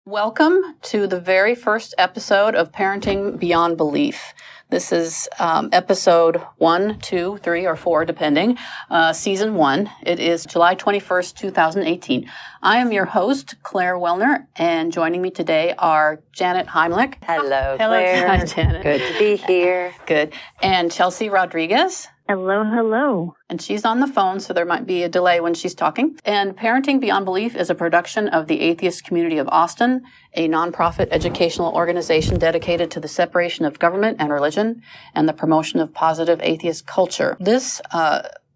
Welcome to the very first episode of Parenting Beyond Belief. This is episode 1, 2, 3, or 4, depending, season 1. It is July 21st, 2018. I am your host, Clare Wuellner, and joining me today are Janet Heimlich. Hello, Claire. Hi, Janet. Good to be here. Good. And Chelsea Rodriguez. Hello, hello. And she's on the phone, so there might be a delay when she's talking. And Parenting Beyond Belief is a production of the Atheist Community of Austin, a nonprofit educational organization dedicated to the separation of government and religion and the promotion of positive atheist culture. This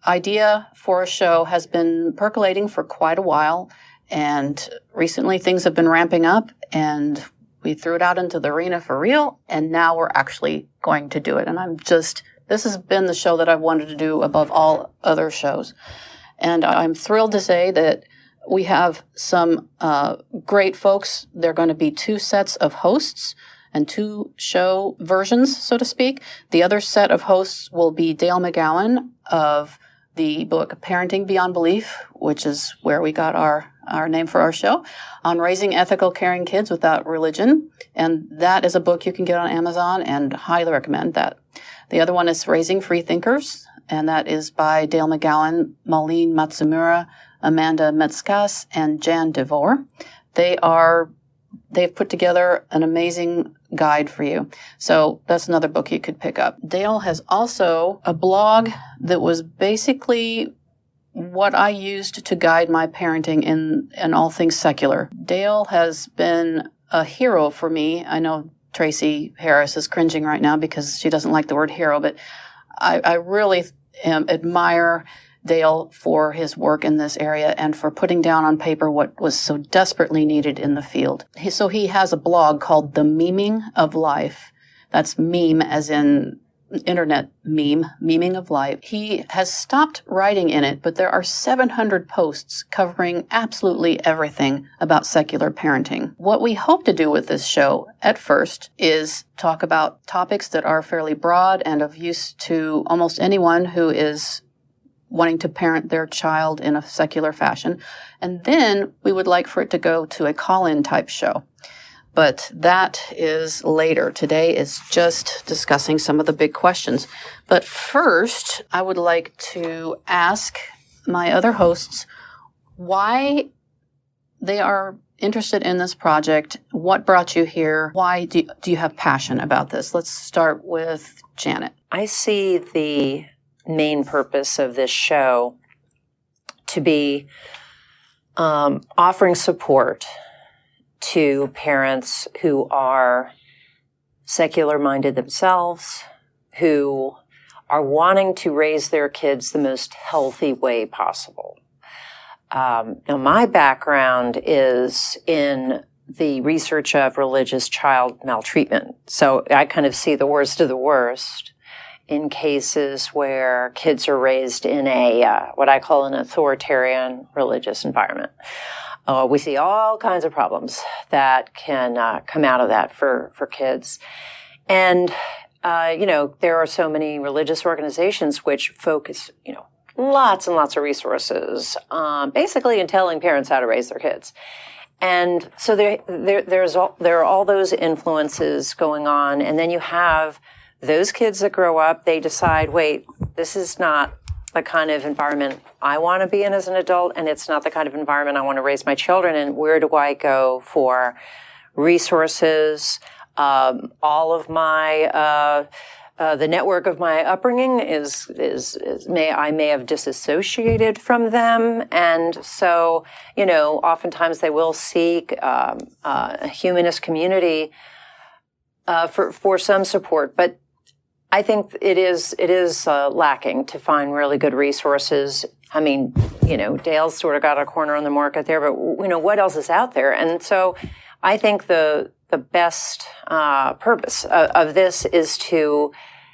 idea for a show has been percolating for quite a while, and recently things have been ramping up, and we threw it out into the arena for real, and now we're actually going to do it. And this has been the show that I've wanted to do above all other shows. And I'm thrilled to say that we have some great folks. There are going to be 2 sets of hosts and 2 show versions, so to speak. The other set of hosts will be Dale McGowan of the book Parenting Beyond Belief, which is where we got our name for our show, on raising ethical, caring kids without religion. And that is a book you can get on Amazon, and highly recommend that. The other one is Raising Free Thinkers, and that is by Dale McGowan, Malin Matsumura, Amanda Metzkas, and Jan DeVore. They've put together an amazing guide for you. So that's another book you could pick up. Dale has also a blog that was basically what I used to guide my parenting in all things secular. Dale has been a hero for me. I know Tracy Harris is cringing right now because she doesn't like the word hero, but I really admire Dale for his work in this area and for putting down on paper what was so desperately needed in the field. So he has a blog called The Memeing of Life. That's meme as in internet meme, memeing of life. He has stopped writing in it, but there are 700 posts covering absolutely everything about secular parenting. What we hope to do with this show at first is talk about topics that are fairly broad and of use to almost anyone who is wanting to parent their child in a secular fashion. And then we would like for it to go to a call-in type show. But that is later. Today is just discussing some of the big questions. But first, I would like to ask my other hosts why they are interested in this project. What brought you here? Why do you have passion about this? Let's start with Janet. I see the main purpose of this show to be offering support to parents who are secular-minded themselves, who are wanting to raise their kids the most healthy way possible. Now, my background is in the research of religious child maltreatment, so I kind of see the worst of the worst in cases where kids are raised in a what I call an authoritarian religious environment. We see all kinds of problems that can come out of that for kids. And, there are so many religious organizations which focus, lots and lots of resources, basically in telling parents how to raise their kids. And so there are all those influences going on. And then you have those kids that grow up, they decide, wait, this is not the kind of environment I want to be in as an adult, and it's not the kind of environment I want to raise my children in. Where do I go for resources? All of my the network of my upbringing I may have disassociated from them, and so oftentimes they will seek a humanist community for some support, but I think it is lacking to find really good resources. I mean, Dale's sort of got a corner on the market there, but what else is out there? And so I think the best purpose of this is to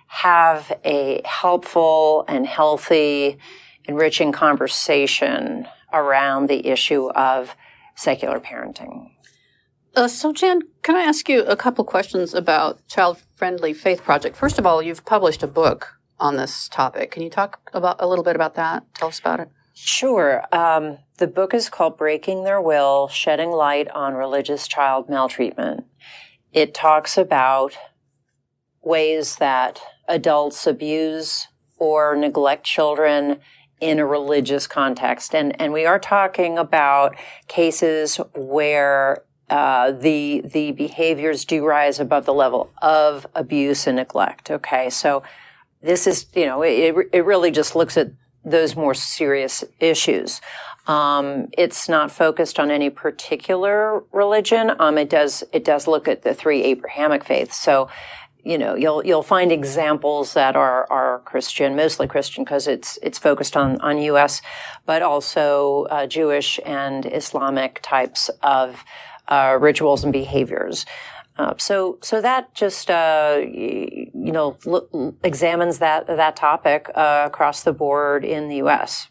have a helpful and healthy, enriching conversation around the issue of secular parenting. So, Jan, can I ask you a couple questions about Child Friendly Faith Project? First of all, you've published a book on this topic. Can you talk a little bit about that? Tell us about it. Sure. The book is called Breaking Their Will, Shedding Light on Religious Child Maltreatment. It talks about ways that adults abuse or neglect children in a religious context. And we are talking about cases where the behaviors do rise above the level of abuse and neglect. Okay, so this is, it really just looks at those more serious issues. It's not focused on any particular religion. It does look at the three Abrahamic faiths. So, you'll find examples that are Christian, mostly Christian, because it's focused on U.S., but also Jewish and Islamic types of rituals and behaviors. So that just examines that topic across the board in the U.S.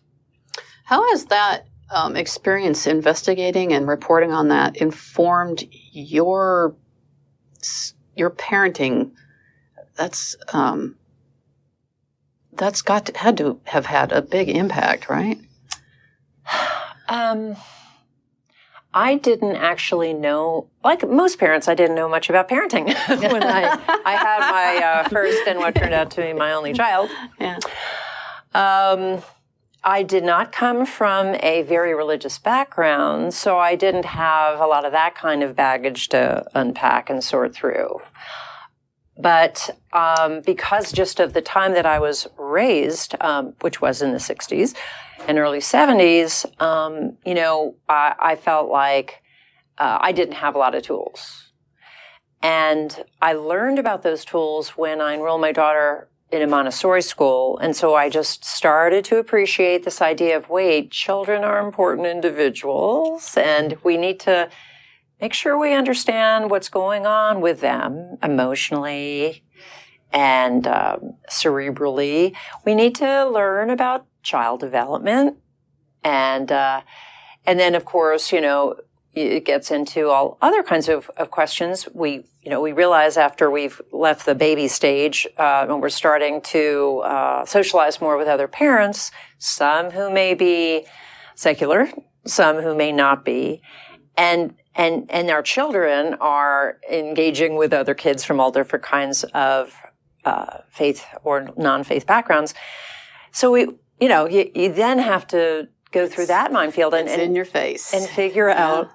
How has that experience investigating and reporting on that informed your parenting? That's had to have had a big impact, right? I didn't actually know, like most parents, I didn't know much about parenting when I had my first and what turned out to be my only child. Yeah. I did not come from a very religious background, so I didn't have a lot of that kind of baggage to unpack and sort through. But because just of the time that I was raised, which was in the 60s and early 70s, I felt like I didn't have a lot of tools. And I learned about those tools when I enrolled my daughter in a Montessori school. And so I just started to appreciate this idea of, wait, children are important individuals, and we need to make sure we understand what's going on with them emotionally and cerebrally. We need to learn about child development. And then, of course, it gets into all other kinds of questions. We realize after we've left the baby stage and we're starting to socialize more with other parents, some who may be secular, some who may not be, and our children are engaging with other kids from all different kinds of faith or non-faith backgrounds. So you then have to go through that minefield and in your face and figure out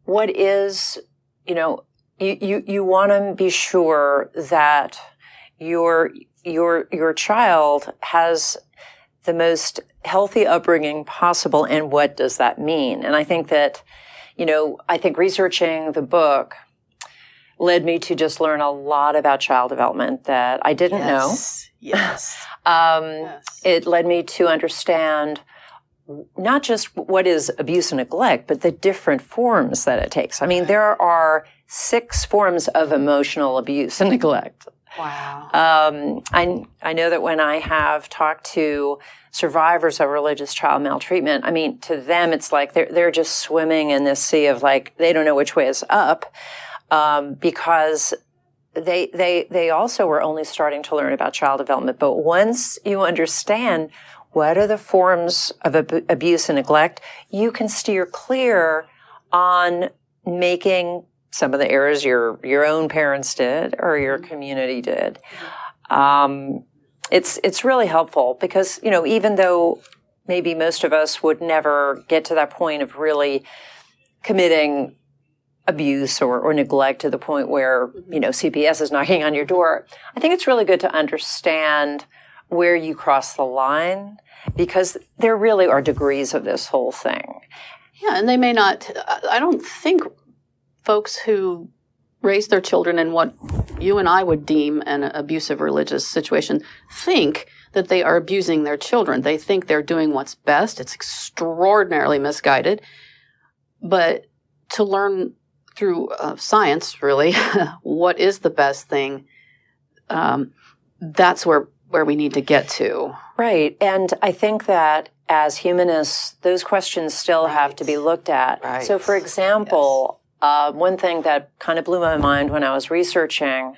what is, you want to be sure that your child has the most healthy upbringing possible, and what does that mean? And I think that, researching the book led me to just learn a lot about child development that I didn't know. Yes. It led me to understand not just what is abuse and neglect, but the different forms that it takes. I mean, there are 6 forms of emotional abuse and neglect. Wow. I know that when I have talked to survivors of religious child maltreatment, I mean, to them, it's like they're just swimming in this sea of they don't know which way is up, because they also were only starting to learn about child development. But once you understand what are the forms of abuse and neglect, you can steer clear on making some of the errors your own parents did or your community did. It's really helpful because, even though maybe most of us would never get to that point of really committing abuse or neglect to the point where, CPS is knocking on your door, I think it's really good to understand where you cross the line, because there really are degrees of this whole thing. Yeah, and they may not, I don't think folks who raise their children in what you and I would deem an abusive religious situation think that they are abusing their children. They think they're doing what's best. It's extraordinarily misguided. But to learn through science, really, what is the best thing, that's where we need to get to. Right. And I think that as humanists, those questions still have to be looked at. Right. So, for example, one thing that kind of blew my mind when I was researching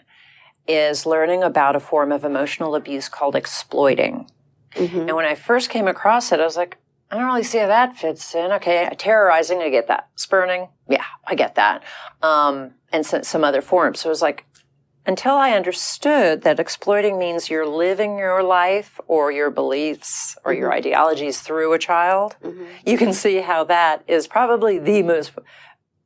is learning about a form of emotional abuse called exploiting. And when I first came across it, I was like, I don't really see how that fits in. Okay, terrorizing, I get that. Spurning, yeah, I get that. And some other forms. So it was like, until I understood that exploiting means you're living your life or your beliefs or your ideologies through a child, you can see how that is probably the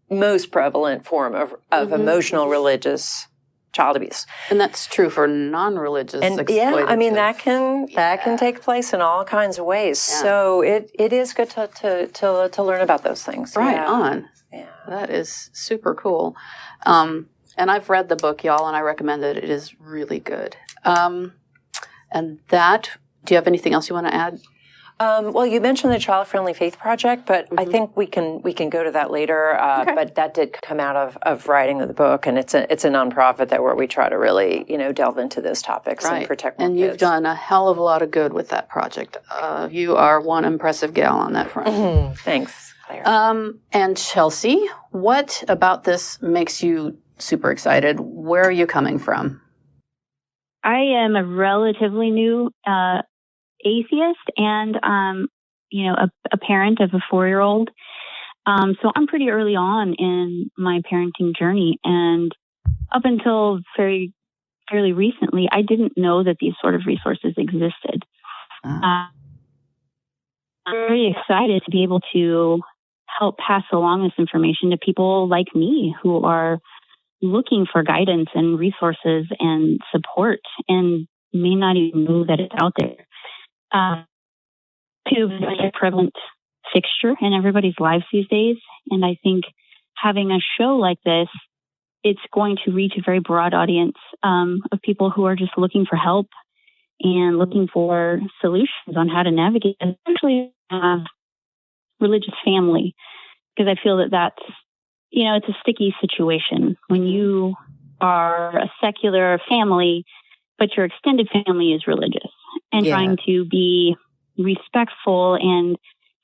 most prevalent form of emotional religious child abuse. And that's true for non-religious exploitative. Yeah, I mean that can take place in all kinds of ways. Yeah. So it is good to learn about those things. Right on. Yeah. That is super cool. And I've read the book, y'all, and I recommend it. It is really good. Do you have anything else you want to add? Well, you mentioned the Child Friendly Faith Project, but I think we can go to that later. Okay. But that did come out of writing of the book, and it's a nonprofit where we try to really delve into those topics and protect more kids. You've done a hell of a lot of good with that project. You are one impressive gal on that front. Thanks, Claire. And Chelsea, what about this makes you super excited? Where are you coming from? I am a relatively new atheist and, a parent of a 4-year-old. So I'm pretty early on in my parenting journey. And up until fairly recently, I didn't know that these sort of resources existed. I'm very excited to be able to help pass along this information to people like me who are looking for guidance and resources and support and may not even know that it's out there. YouTube is a prevalent fixture in everybody's lives these days. And I think having a show like this, it's going to reach a very broad audience of people who are just looking for help and looking for solutions on how to navigate, especially religious family, because I feel that that's, it's a sticky situation when you are a secular family, but your extended family is religious, and trying to be respectful and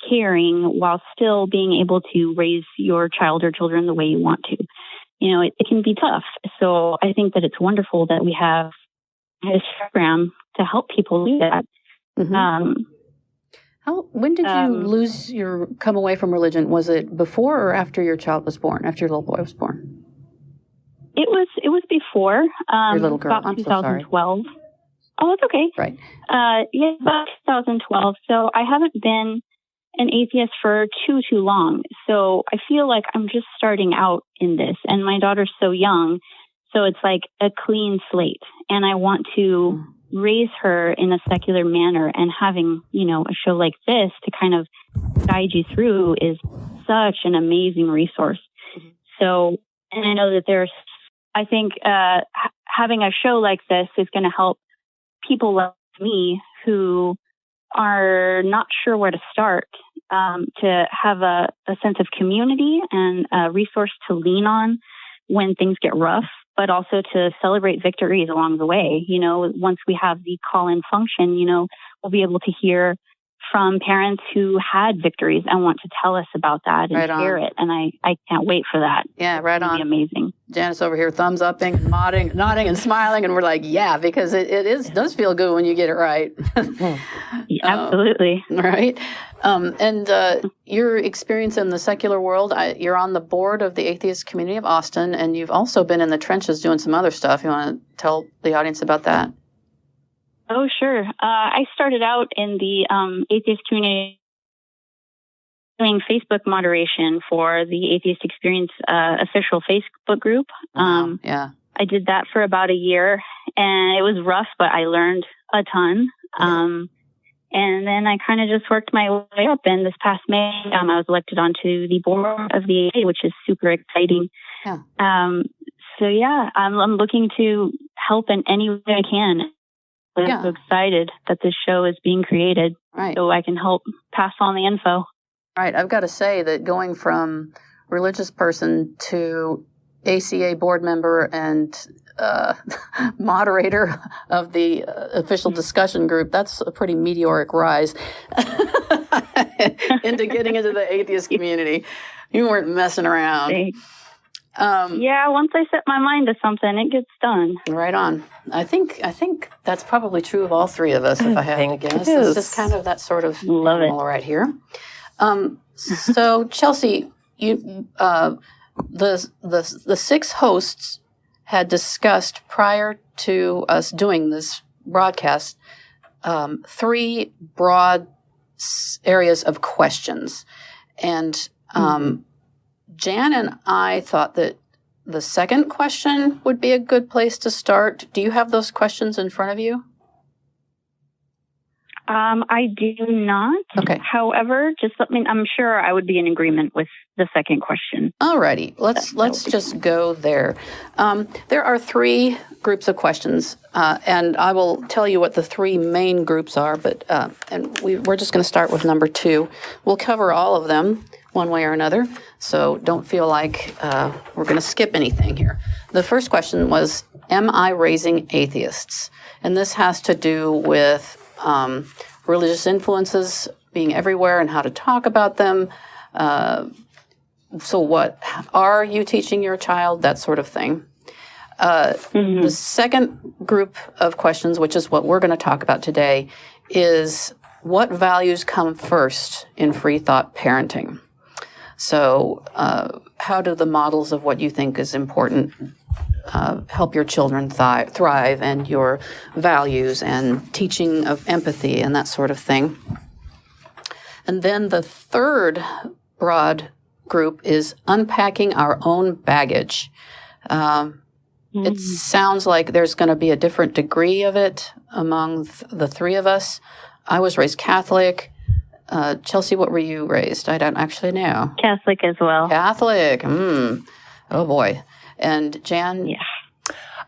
caring while still being able to raise your child or children the way you want to. It can be tough. So I think that it's wonderful that we have this program to help people do that. When did you come away from religion? Was it before or after your child was born, after your little boy was born? It was before. Your little girl. About 2012. So oh, it's okay. Right. About 2012. So I haven't been an atheist for too long. So I feel like I'm just starting out in this, and my daughter's so young. So it's like a clean slate, and I want to raise her in a secular manner, and having, a show like this to kind of guide you through is such an amazing resource. So, and I know that I think having a show like this is going to help people like me who are not sure where to start, to have a sense of community and a resource to lean on when things get rough, but also to celebrate victories along the way. Once we have the call-in function, we'll be able to hear from parents who had victories and want to tell us about that and share it. And I can't wait for that. Yeah, right on. It'll be amazing. Janice over here, thumbs upping, nodding and smiling, and we're like, yeah, because it does feel good when you get it right. Yeah, absolutely. Right. And your experience in the secular world, you're on the board of the Atheist Community of Austin, and you've also been in the trenches doing some other stuff. You want to tell the audience about that? Oh, sure. I started out in the Atheist Community doing Facebook moderation for the Atheist Experience official Facebook group. Yeah. I did that for about a year, and it was rough, but I learned a ton. And then I kind of just worked my way up. And this past May, I was elected onto the board of the AA, which is super exciting. Yeah. I'm looking to help in any way I can. I'm so excited that this show is being created, so I can help pass on the info. Right. I've got to say that going from religious person to ACA board member and moderator of the official discussion group, that's a pretty meteoric rise into getting into the atheist community. You weren't messing around. Yeah, once I set my mind to something, it gets done. Right on. I think that's probably true of all three of us, if I had to guess. It's just kind of that sort of Love it. right here. So Chelsea, you the six hosts had discussed prior to us doing this broadcast three broad areas of questions, and Jan and I thought that the second question would be a good place to start. Do you have those questions in front of you? I do not. Okay. However, I'm sure I would be in agreement with the second question. Alrighty, let's just go there. There are three groups of questions, and I will tell you what the three main groups are. But we're just going to start with number 2. We'll cover all of them one way or another, so don't feel like we're going to skip anything here. The first question was, am I raising atheists? And this has to do with religious influences being everywhere and how to talk about them. So what are you teaching your child? That sort of thing. The second group of questions, which is what we're going to talk about today, is what values come first in free thought parenting? So how do the models of what you think is important help your children thrive, and your values and teaching of empathy and that sort of thing? And then the third broad group is unpacking our own baggage. It sounds like there's going to be a different degree of it among the three of us. I was raised Catholic. Chelsea, what were you raised? I don't actually know. Catholic as well. Catholic. Oh, boy. And Jan? Yeah.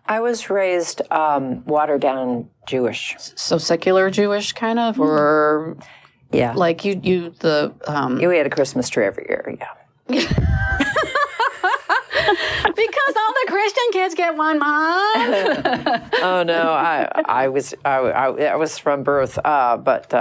I was raised watered down Jewish. So secular Jewish kind of, or Yeah. like you the We had a Christmas tree every year, yeah. because all the Christian kids get one, Mom. Oh no, I was from birth, but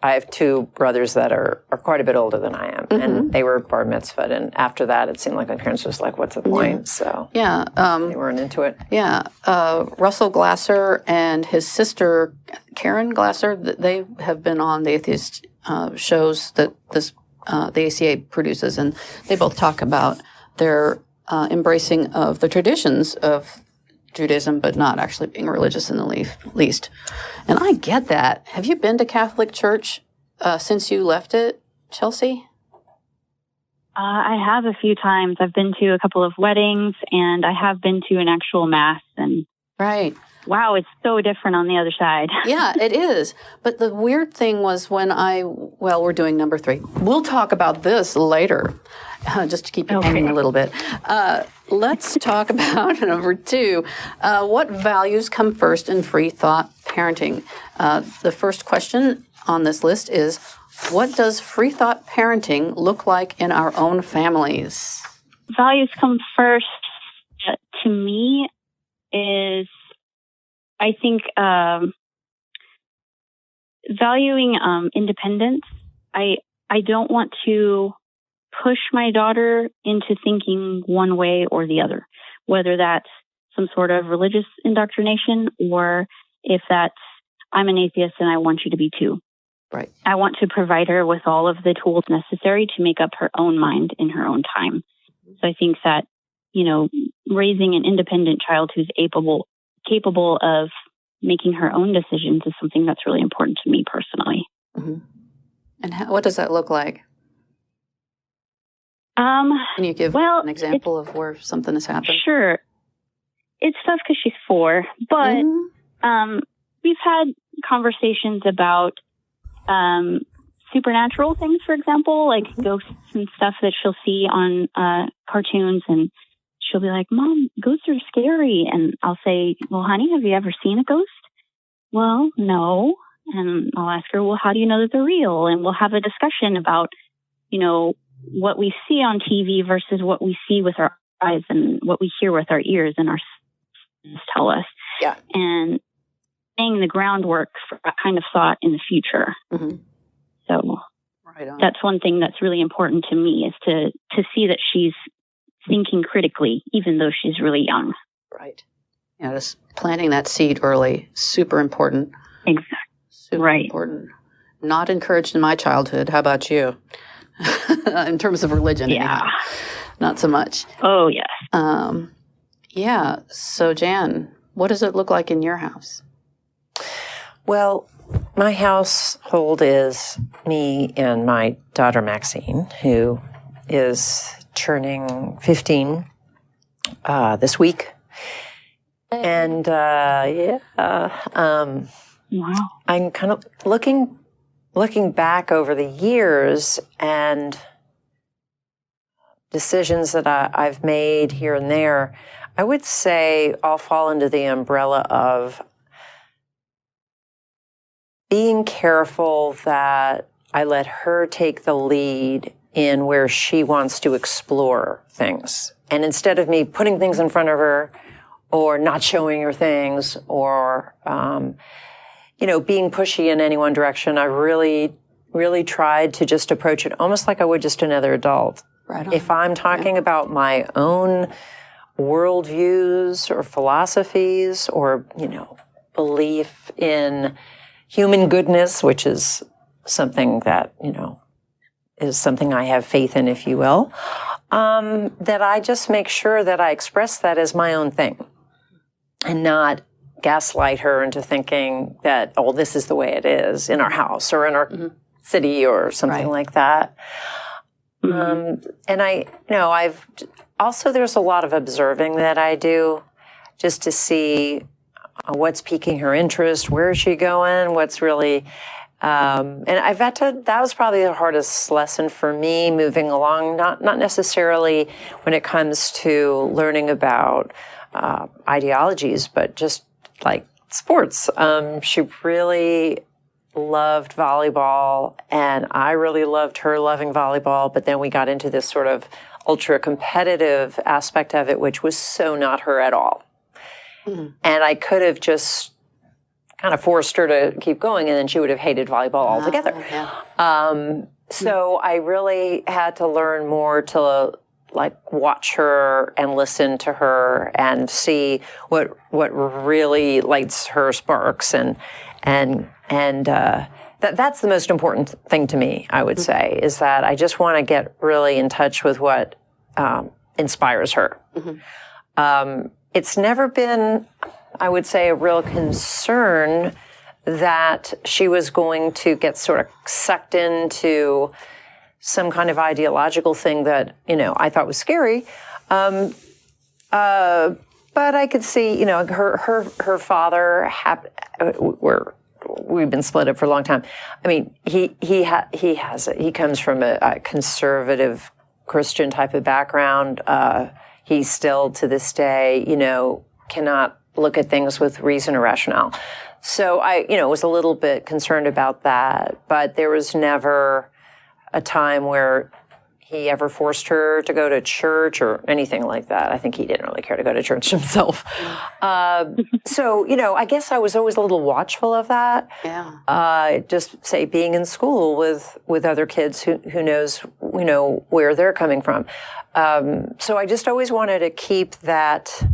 I have two brothers that are quite a bit older than I am, and they were bar mitzvahed, and after that, it seemed like my parents was like, "What's the point?" So Yeah. they weren't into it. Yeah. Russell Glasser and his sister Karen Glasser, they have been on the atheist shows that the ACA produces, and they both talk about their embracing of the traditions of Judaism, but not actually being religious in the least. And I get that. Have you been to Catholic church since you left it, Chelsea? I have a few times. I've been to a couple of weddings, and I have been to an actual mass. And Right. wow, it's so different on the other side. Yeah, it is. But the weird thing was when we're doing number 3. We'll talk about this later, just to keep you hanging a little bit. Let's talk about number 2. What values come first in free thought parenting? The first question on this list is, what does free thought parenting look like in our own families? Values come first, to me, is, I think, valuing independence. I don't want to push my daughter into thinking one way or the other, whether that's some sort of religious indoctrination or if that's, I'm an atheist and I want you to be too. Right. I want to provide her with all of the tools necessary to make up her own mind in her own time. So I think that, raising an independent child who's capable of making her own decisions is something that's really important to me personally. Mm-hmm. And what does that look like? Can you give an example of where something has happened? Sure. It's tough because she's 4, but we've had conversations about supernatural things, for example, like ghosts and stuff that she'll see on cartoons, and she'll be like, "Mom, ghosts are scary." And I'll say, "Well, honey, have you ever seen a ghost?" "Well, no." And I'll ask her, "Well, how do you know that they're real?" And we'll have a discussion about, what we see on TV versus what we see with our eyes and what we hear with our ears and our senses tell us. Yeah. And laying the groundwork for that kind of thought in the future. Mm-hmm. So right on. That's one thing that's really important to me, is to see that she's thinking critically, even though she's really young. Right. Just planting that seed early, super important. Exactly. Super important. Not encouraged in my childhood. How about you? In terms of religion, anyhow. Not so much. Oh, yes. Yeah. So, Jan, what does it look like in your house? Well, my household is me and my daughter Maxine, who is turning 15 this week. And wow. I'm kind of looking back over the years and decisions that I've made here and there. I would say all fall into the umbrella of being careful that I let her take the lead in where she wants to explore things. And instead of me putting things in front of her or not showing her things or, being pushy in any one direction, I really, really tried to just approach it almost like I would just another adult. Right on. If I'm talking about my own worldviews or philosophies or, belief in human goodness, which is something that, is something I have faith in, if you will, that I just make sure that I express that as my own thing and not gaslight her into thinking that, oh, this is the way it is in our house or in our city or something like that. And I've also, there's a lot of observing that I do just to see what's piquing her interest, where is she going, what's really, and I've had to, that was probably the hardest lesson for me moving along, not necessarily when it comes to learning about ideologies, but just like sports. She really loved volleyball, and I really loved her loving volleyball, but then we got into this sort of ultra competitive aspect of it, which was so not her at all. And I could have just kind of forced her to keep going, and then she would have hated volleyball altogether. So I really had to learn more to watch her and listen to her and see what really lights her sparks, and that's the most important thing to me, I would say, is that I just want to get really in touch with what inspires her. It's never been, I would say, a real concern that she was going to get sort of sucked into some kind of ideological thing that, I thought was scary. But I could see, her father, we've been split up for a long time. I mean, he comes from a conservative Christian type of background. He still, to this day, cannot look at things with reason or rationale. So I, was a little bit concerned about that, but there was never a time where he ever forced her to go to church or anything like that. I think he didn't really care to go to church himself. So, I guess I was always a little watchful of that. Yeah. Just say being in school with other kids who knows, where they're coming from. So I just always wanted to keep that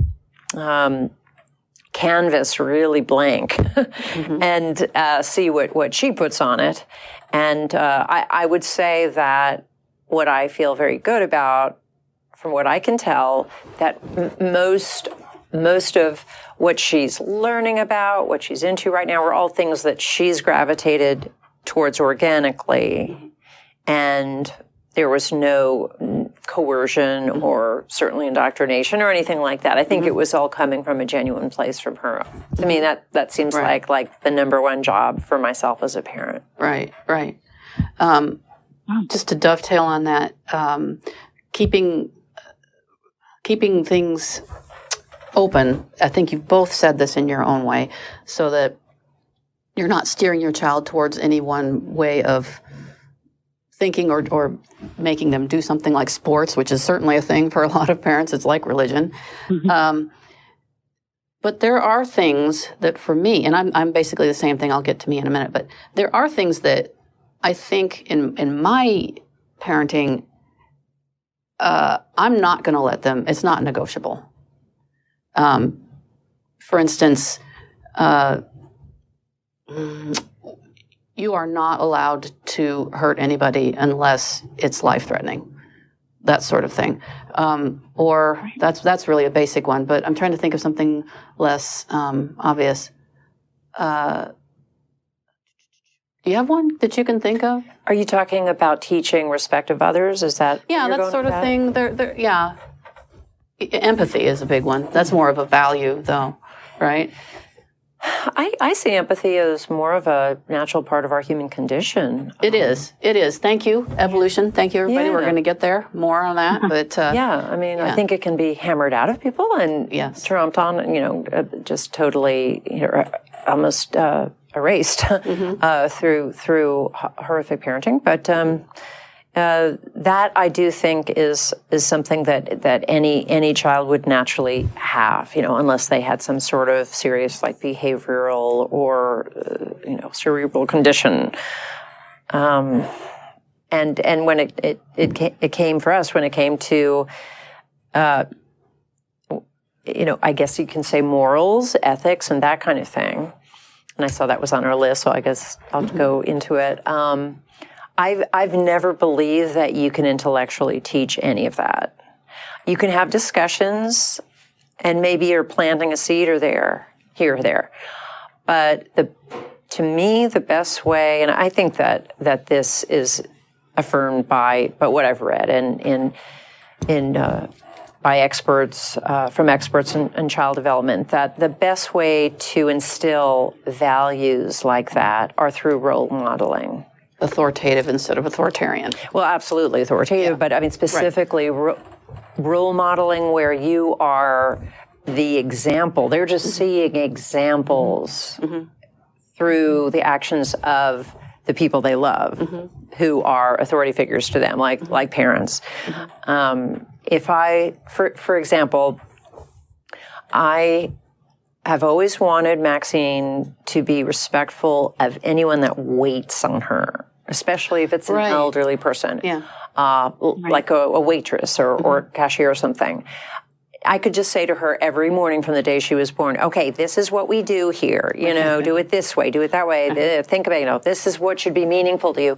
canvas really blank and see what she puts on it. And I would say that what I feel very good about, from what I can tell, that most of what she's learning about, what she's into right now, are all things that she's gravitated towards organically. And there was no coercion or certainly indoctrination or anything like that. I think it was all coming from a genuine place from her. To me, that seems like the number one job for myself as a parent. Right. Just to dovetail on that, keeping things open. I think you both said this in your own way, so that you're not steering your child towards any one way of thinking or making them do something like sports, which is certainly a thing for a lot of parents. It's like religion. But there are things that, for me, and I'm basically the same thing. I'll get to me in a minute, but there are things that I think in my parenting I'm not going to let them. It's not negotiable. For instance, you are not allowed to hurt anybody unless it's life-threatening. That sort of thing. Or that's really a basic one, but I'm trying to think of something less obvious. Do you have one that you can think of? Are you talking about teaching respect of others? Is that that sort of thing? Yeah. Empathy is a big one. That's more of a value, though, right? I see empathy as more of a natural part of our human condition. It is. Thank you, evolution. Thank you, everybody. Yeah. We're going to get there more on that. But I think it can be hammered out of people and trumped on, just totally, almost erased through horrific parenting. But that I do think is something that any child would naturally have, unless they had some sort of serious like behavioral or cerebral condition. And when it came for us, when it came to I guess you can say morals, ethics, and that kind of thing. And I saw that was on our list, so I guess I'll go into it. I've never believed that you can intellectually teach any of that. You can have discussions, and maybe you're planting a seed here or there. But to me, the best way, and I think that this is affirmed by what I've read and by experts, from experts in child development, that the best way to instill values like that are through role modeling. Authoritative instead of authoritarian. Well, absolutely authoritative, but I mean specifically role modeling where you are the example. They're just seeing examples through the actions of the people they love, who are authority figures to them, like parents. If I, for example, I have always wanted Maxine to be respectful of anyone that waits on her, especially if it's an elderly person, like a waitress or cashier or something. I could just say to her every morning from the day she was born, okay, this is what we do here. Do it this way, do it that way. Think about it. This is what should be meaningful to you.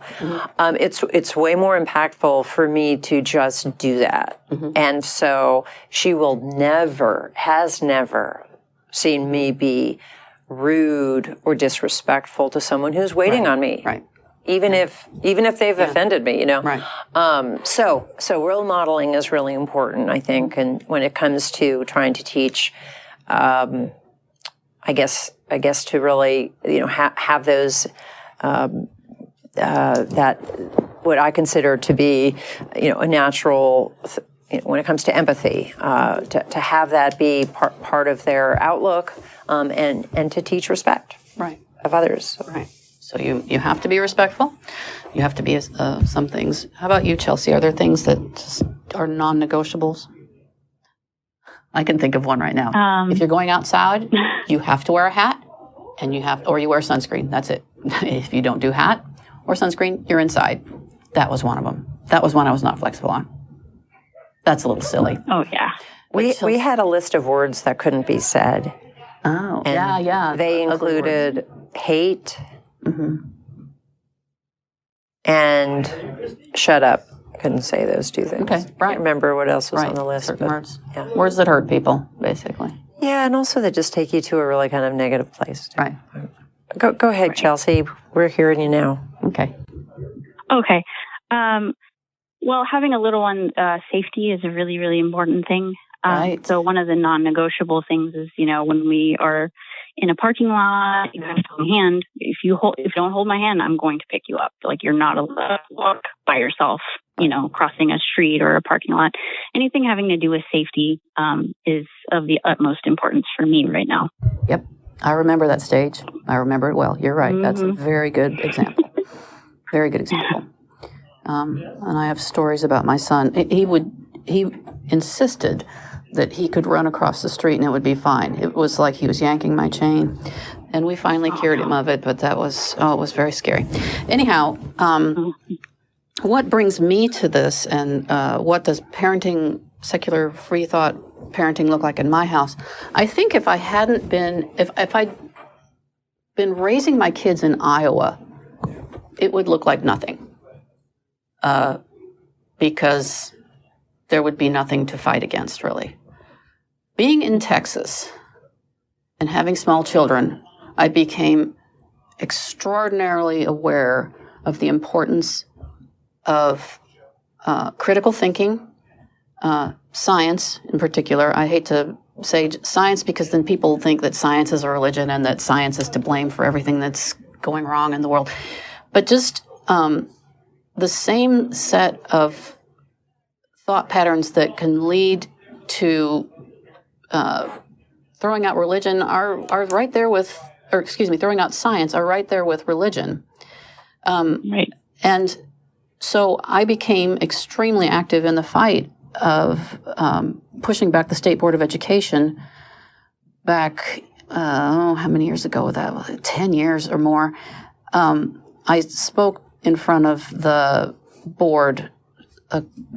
It's way more impactful for me to just do that. And so she has never seen me be rude or disrespectful to someone who's waiting on me. Right. Even if they've offended me, Right. So role modeling is really important, I think, and when it comes to trying to teach, I guess to really, have those that what I consider to be, a natural. When it comes to empathy, to have that be part of their outlook, and to teach respect of others. Right. So you have to be respectful. You have to be some things. How about you, Chelsea? Are there things that just are non-negotiables? I can think of one right now. If you're going outside, you have to wear a hat, and you wear sunscreen. That's it. If you don't do hat or sunscreen, you're inside. That was one of them. That was one I was not flexible on. That's a little silly. Oh, yeah. We had a list of words that couldn't be said. Oh, and yeah. They included hate and shut up. Couldn't say those two things. Okay, right. I can't remember what else was on the list. Certain words. Yeah. Words that hurt people, basically. Yeah, and also that just take you to a really kind of negative place. Right. Go ahead, Chelsea. We're hearing you now. Okay. Well, having a little one, safety is a really, really important thing. Right. So one of the non-negotiable things is, when we are in a parking lot, you have to hold my hand. If you don't hold my hand, I'm going to pick you up. Like, you're not allowed to walk by yourself, crossing a street or a parking lot. Anything having to do with safety is of the utmost importance for me right now. Yep. I remember that stage. I remember it well. You're right. That's a very good example. Very good example. And I have stories about my son. He insisted that he could run across the street and it would be fine. It was like he was yanking my chain. And we finally cured him of it, but it was very scary. Anyhow, what brings me to this, and what does secular free thought parenting look like in my house? I think if I'd been raising my kids in Iowa, it would look like nothing, because there would be nothing to fight against, really. Being in Texas and having small children, I became extraordinarily aware of the importance of critical thinking, science in particular. I hate to say science because then people think that science is a religion and that science is to blame for everything that's going wrong in the world. But just the same set of thought patterns that can lead to throwing out religion are right there with, throwing out science are right there with religion. Right. And so I became extremely active in the fight of pushing back the State Board of Education back, how many years ago was that? 10 years or more. I spoke in front of the board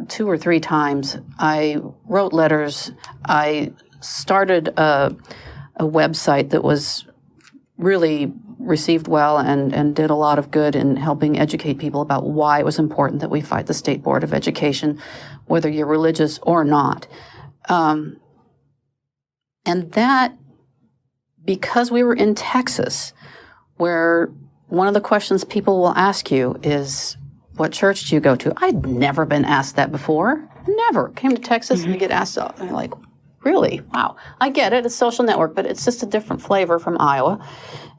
2 or 3 times. I wrote letters. I started a website that was really received well and did a lot of good in helping educate people about why it was important that we fight the State Board of Education, whether you're religious or not. And that, because we were in Texas, where one of the questions people will ask you is, what church do you go to? I'd never been asked that before. Never. Came to Texas and you get asked, and you're like, really? Wow. I get it. It's a social network, but it's just a different flavor from Iowa.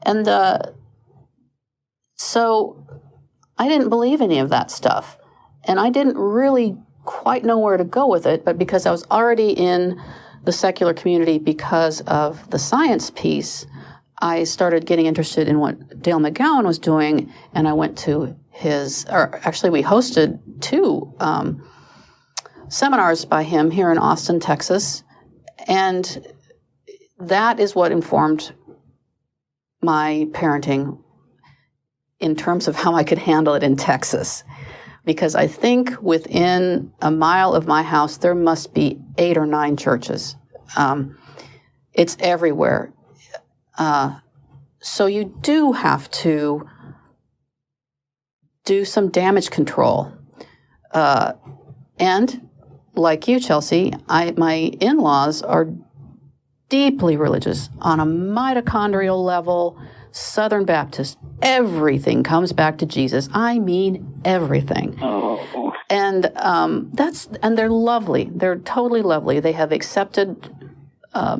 And so I didn't believe any of that stuff. And I didn't really quite know where to go with it, but because I was already in the secular community because of the science piece, I started getting interested in what Dale McGowan was doing, and I went to we hosted 2 seminars by him here in Austin, Texas, and that is what informed my parenting in terms of how I could handle it in Texas. Because I think within a mile of my house, there must be 8 or 9 churches. It's everywhere. So you do have to do some damage control. And like you, Chelsea, my in-laws are deeply religious on a mitochondrial level, Southern Baptist. Everything comes back to Jesus. I mean, everything. Oh. And and they're lovely. They're totally lovely. They have accepted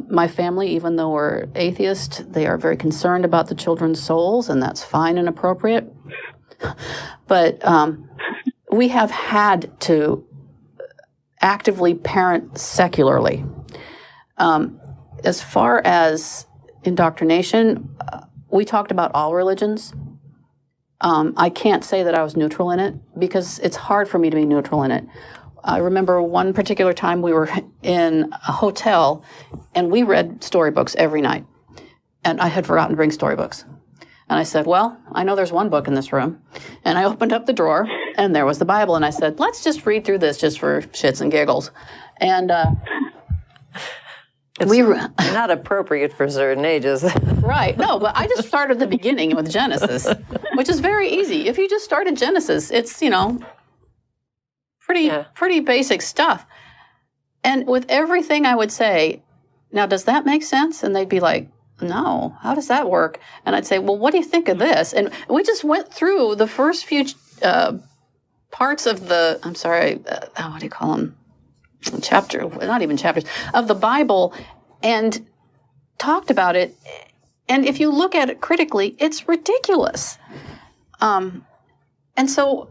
my family, even though we're atheist. They are very concerned about the children's souls, and that's fine and appropriate. But we have had to actively parent secularly. As far as indoctrination, we talked about all religions. I can't say that I was neutral in it because it's hard for me to be neutral in it. I remember one particular time we were in a hotel and we read storybooks every night. And I had forgotten to bring storybooks. And I said, well, I know there's one book in this room. And I opened up the drawer and there was the Bible. And I said, let's just read through this just for shits and giggles. And it's not appropriate for certain ages. Right. No, but I just started the beginning with Genesis, which is very easy. If you just started Genesis, it's, pretty basic stuff. And with everything I would say, now, does that make sense? And they'd be like, no, how does that work? And I'd say, well, what do you think of this? And we just went through the first few parts of what do you call them? Not even chapters, of the Bible, and talked about it. And if you look at it critically, it's ridiculous. And so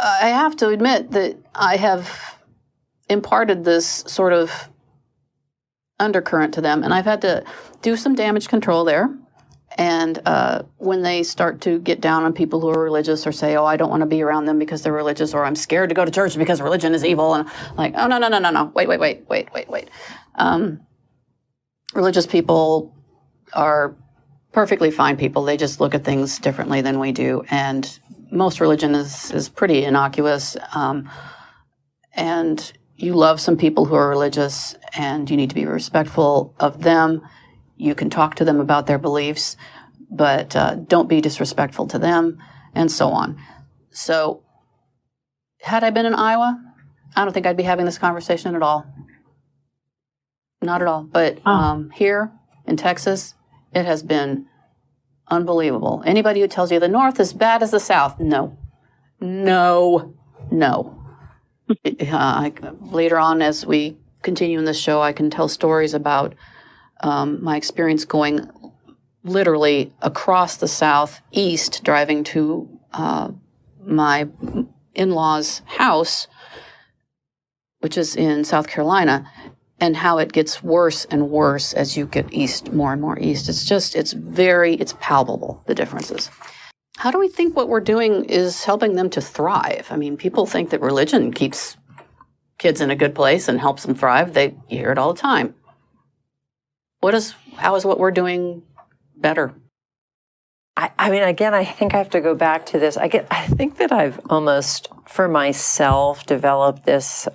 I have to admit that I have imparted this sort of undercurrent to them, and I've had to do some damage control there. And when they start to get down on people who are religious or say, oh, I don't want to be around them because they're religious, or I'm scared to go to church because religion is evil, and like, oh, no, wait. Religious people are perfectly fine people. They just look at things differently than we do. And most religion is pretty innocuous, and you love some people who are religious, and you need to be respectful of them. You can talk to them about their beliefs, but don't be disrespectful to them, and so on. So, had I been in Iowa, I don't think I'd be having this conversation at all. Not at all. But here in Texas, it has been unbelievable. Anybody who tells you the North is bad as the South, no. Later on, as we continue in this show, I can tell stories about my experience going literally across the Southeast, driving to my in-laws' house, which is in South Carolina, and how it gets worse and worse as you get east, more and more east. It's palpable, the differences. How do we think what we're doing is helping them to thrive? I mean, people think that religion keeps kids in a good place and helps them thrive. You hear it all the time. How is what we're doing better? I mean, again, I think I have to go back to this. I think that I've almost, for myself, developed this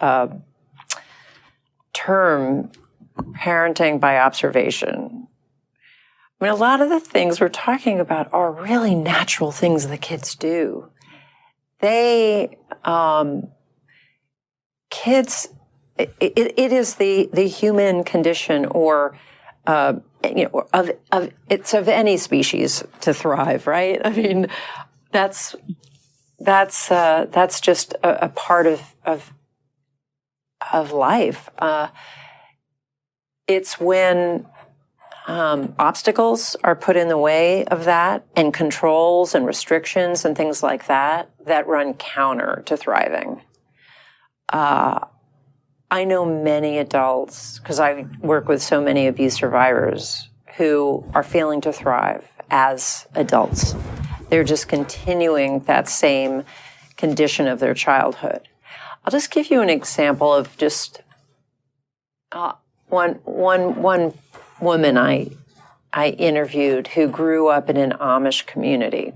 term, parenting by observation. I mean, a lot of the things we're talking about are really natural things the kids do. Kids, it is the human condition, or it's of any species to thrive, right? I mean, that's just a part of life. It's when obstacles are put in the way of that, and controls and restrictions and things like that run counter to thriving. I know many adults, because I work with so many abuse survivors, who are failing to thrive as adults. They're just continuing that same condition of their childhood. I'll just give you an example of just one woman I interviewed who grew up in an Amish community.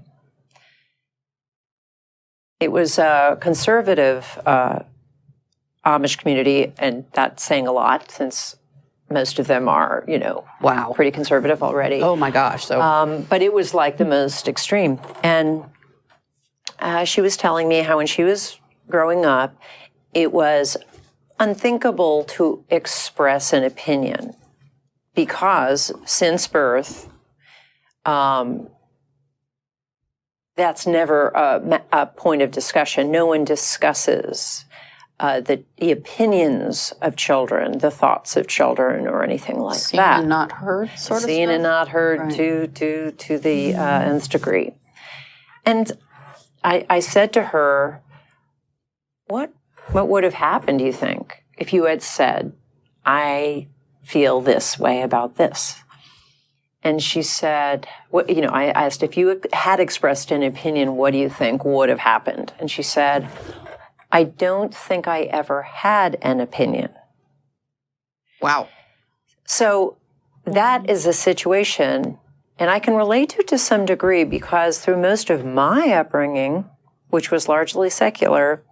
It was a conservative Amish community, and that's saying a lot since most of them are, wow, pretty conservative already. Oh my gosh! So, but it was like the most extreme. And she was telling me how when she was growing up, it was unthinkable to express an opinion because since birth, that's never a point of discussion. No one discusses the opinions of children, the thoughts of children, or anything like seen that. Seen and not heard, sort of Seen stuff? and not heard, right. to the nth degree. And I said to her, what would have happened, do you think, if you had said, I feel this way about this? And she said, I asked, if you had expressed an opinion, what do you think would have happened? And she said, I don't think I ever had an opinion. Wow. So that is a situation, and I can relate to some degree because through most of my upbringing, which was largely secular,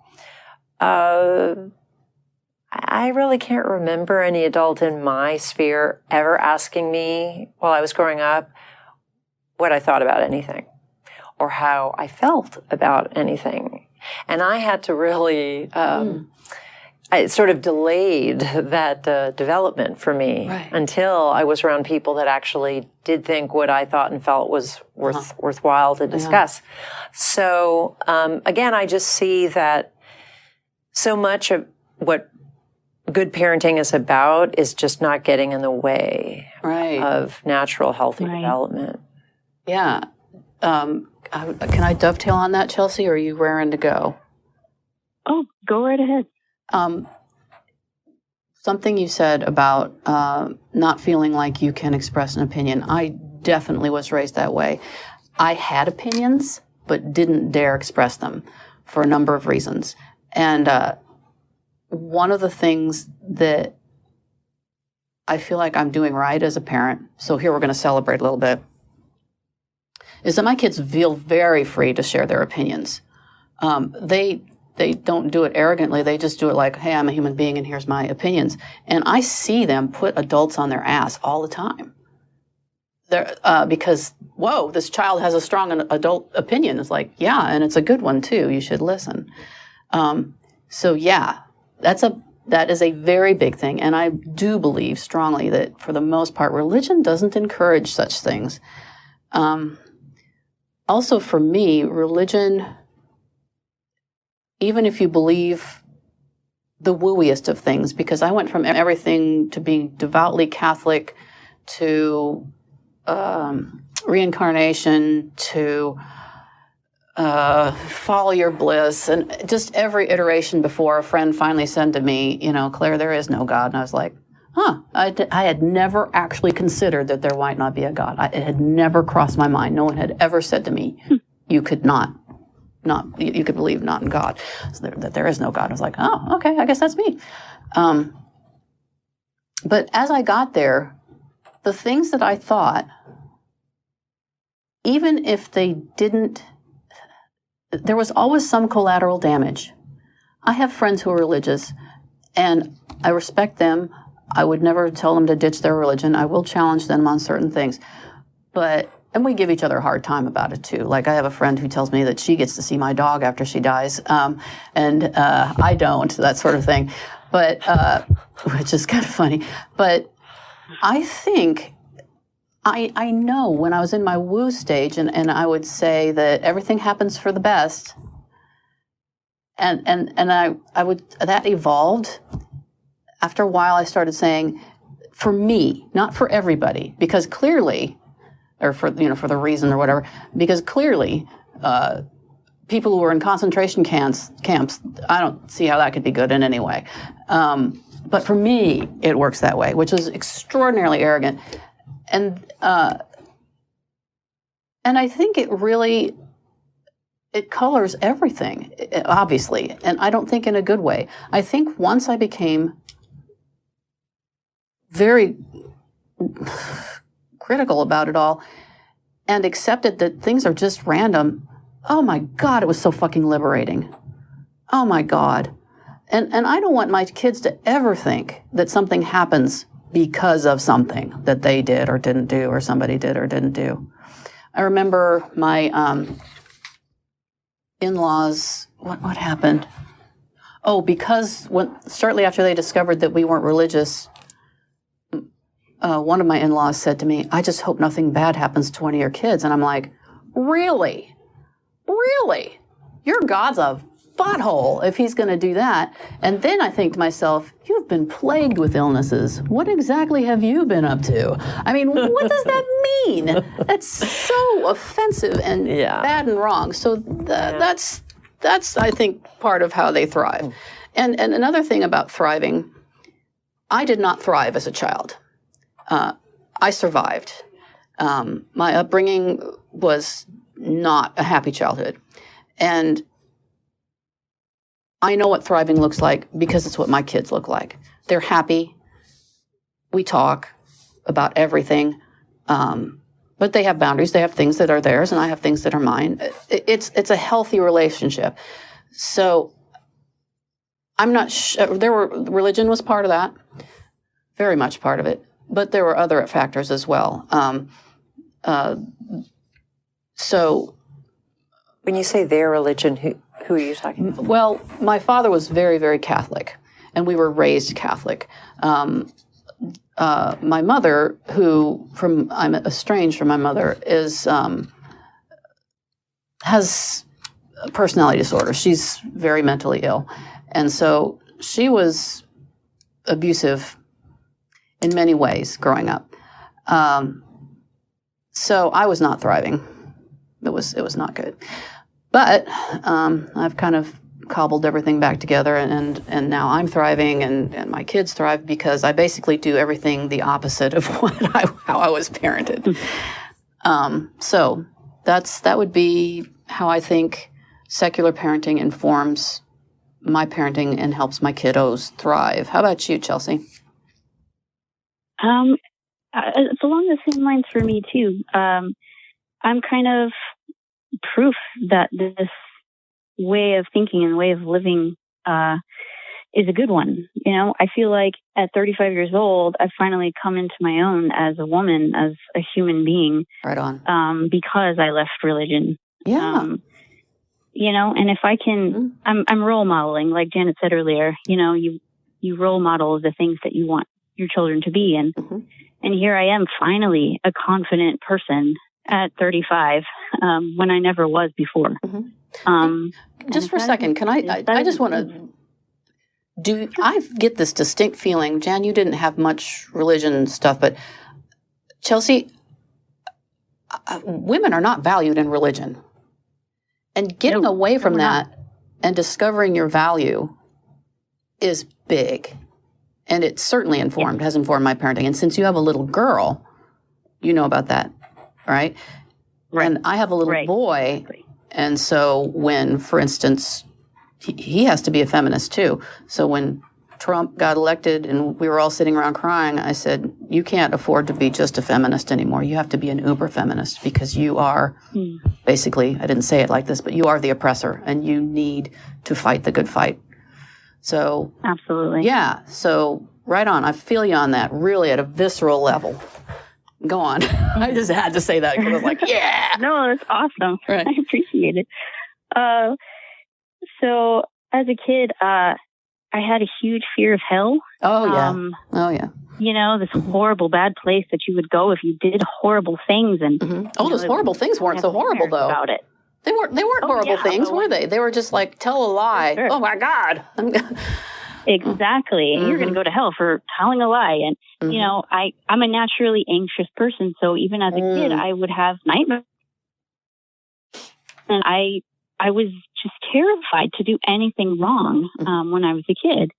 I really can't remember any adult in my sphere ever asking me while I was growing up what I thought about anything or how I felt about anything. And I had to really, it sort of delayed that development for me until I was around people that actually did think what I thought and felt was worthwhile to discuss. So, again, I just see that so much of what good parenting is about is just not getting in the way of natural, healthy development. Yeah. Can I dovetail on that, Chelsea, or are you raring to go? Oh, go right ahead. Something you said about not feeling like you can express an opinion. I definitely was raised that way. I had opinions, but didn't dare express them for a number of reasons. And one of the things that I feel like I'm doing right as a parent, so here we're going to celebrate a little bit. is that my kids feel very free to share their opinions. They don't do it arrogantly. They just do it like, hey, I'm a human being and here's my opinions. And I see them put adults on their ass all the time. Because, whoa, this child has a strong adult opinion. It's like, yeah, and it's a good one too. You should listen. So yeah, that is a very big thing. And I do believe strongly that for the most part, religion doesn't encourage such things. Also for me, religion, even if you believe the wooiest of things, because I went from everything to being devoutly Catholic to reincarnation to follow your bliss, and just every iteration before a friend finally said to me, Claire, there is no God. And I was like, I had never actually considered that there might not be a God. It had never crossed my mind. No one had ever said to me, you could you could believe not in God, so that there is no God. I was like, oh, okay, I guess that's me. But as I got there, the things that I thought, even if they didn't, there was always some collateral damage. I have friends who are religious, and I respect them. I would never tell them to ditch their religion. I will challenge them on certain things. And we give each other a hard time about it, too. Like, I have a friend who tells me that she gets to see my dog after she dies, and I don't, that sort of thing. But, which is kind of funny. But I think, I know when I was in my woo stage, and I would say that everything happens for the best, and I would, that evolved. After a while, I started saying, for me, not for everybody, because clearly, or for the reason or whatever, because clearly, people who were in concentration camps, I don't see how that could be good in any way. But for me, it works that way, which is extraordinarily arrogant. And I think it colors everything, obviously, and I don't think in a good way. I think once I became very critical about it all and accepted that things are just random, oh my God, it was so fucking liberating. Oh my God. And I don't want my kids to ever think that something happens because of something that they did or didn't do, or somebody did or didn't do. I remember my in-laws, what happened? Oh, because shortly after they discovered that we weren't religious, one of my in-laws said to me, I just hope nothing bad happens to one of your kids. And I'm like, really? Really? Your God's a butthole if he's going to do that. And then I think to myself, you've been plagued with illnesses. What exactly have you been up to? I mean, what does that mean? That's so offensive and bad and wrong. So that's I think, part of how they thrive. And another thing about thriving, I did not thrive as a child. I survived. My upbringing was not a happy childhood. And I know what thriving looks like because it's what my kids look like. They're happy. We talk about everything. But they have boundaries. They have things that are theirs, and I have things that are mine. It's a healthy relationship. So I'm not sure. Religion was part of that, very much part of it. But there were other factors as well. So when you say their religion, who are you talking about? Well, my father was very, very Catholic, and we were raised Catholic. My mother, I'm estranged from my mother, has a personality disorder. She's very mentally ill. And so she was abusive in many ways growing up. So I was not thriving. It was not good. But I've kind of cobbled everything back together, and now I'm thriving, and my kids thrive because I basically do everything the opposite of how I was parented. So that would be how I think secular parenting informs my parenting and helps my kiddos thrive. How about you, Chelsea? It's along the same lines for me too. I'm kind of proof that this way of thinking and way of living is a good one. You know, I feel like at 35 years old, I've finally come into my own as a woman, as a human being. Right on. Because I left religion. Yeah. You know, and if I can, I'm role modeling, like Janet said earlier. You know, you role model the things that you want your children to be, and here I am, finally a confident person at 35, when I never was before. Just for a second, can I just want to I get this distinct feeling, Jan, you didn't have much religion stuff, but Chelsea, women are not valued in religion. And getting away from that and discovering your value is big. And it certainly has informed my parenting. And since you have a little girl, you know about that, right? And I have a little boy. And so when, for instance, he has to be a feminist too. So when Trump got elected and we were all sitting around crying, I said, you can't afford to be just a feminist anymore. You have to be an uber feminist because you are basically, I didn't say it like this, but you are the oppressor and you need to fight the good fight. So absolutely. Yeah. So right on. I feel you on that, really at a visceral level. Go on. I just had to say that because I was like, yeah. No, that's awesome. Right. I appreciate it. So as a kid, I had a huge fear of hell. Oh, yeah. You know, this horrible, bad place that you would go if you did horrible things. And those horrible things weren't so horrible, though. About it. They weren't horrible things, were they? They were just like, tell a lie. Sure. Oh, my God. Exactly. You're going to go to hell for telling a lie. And, you know, I'm a naturally anxious person. So even as a kid, I would have nightmares. And I was just terrified to do anything wrong when I was a kid.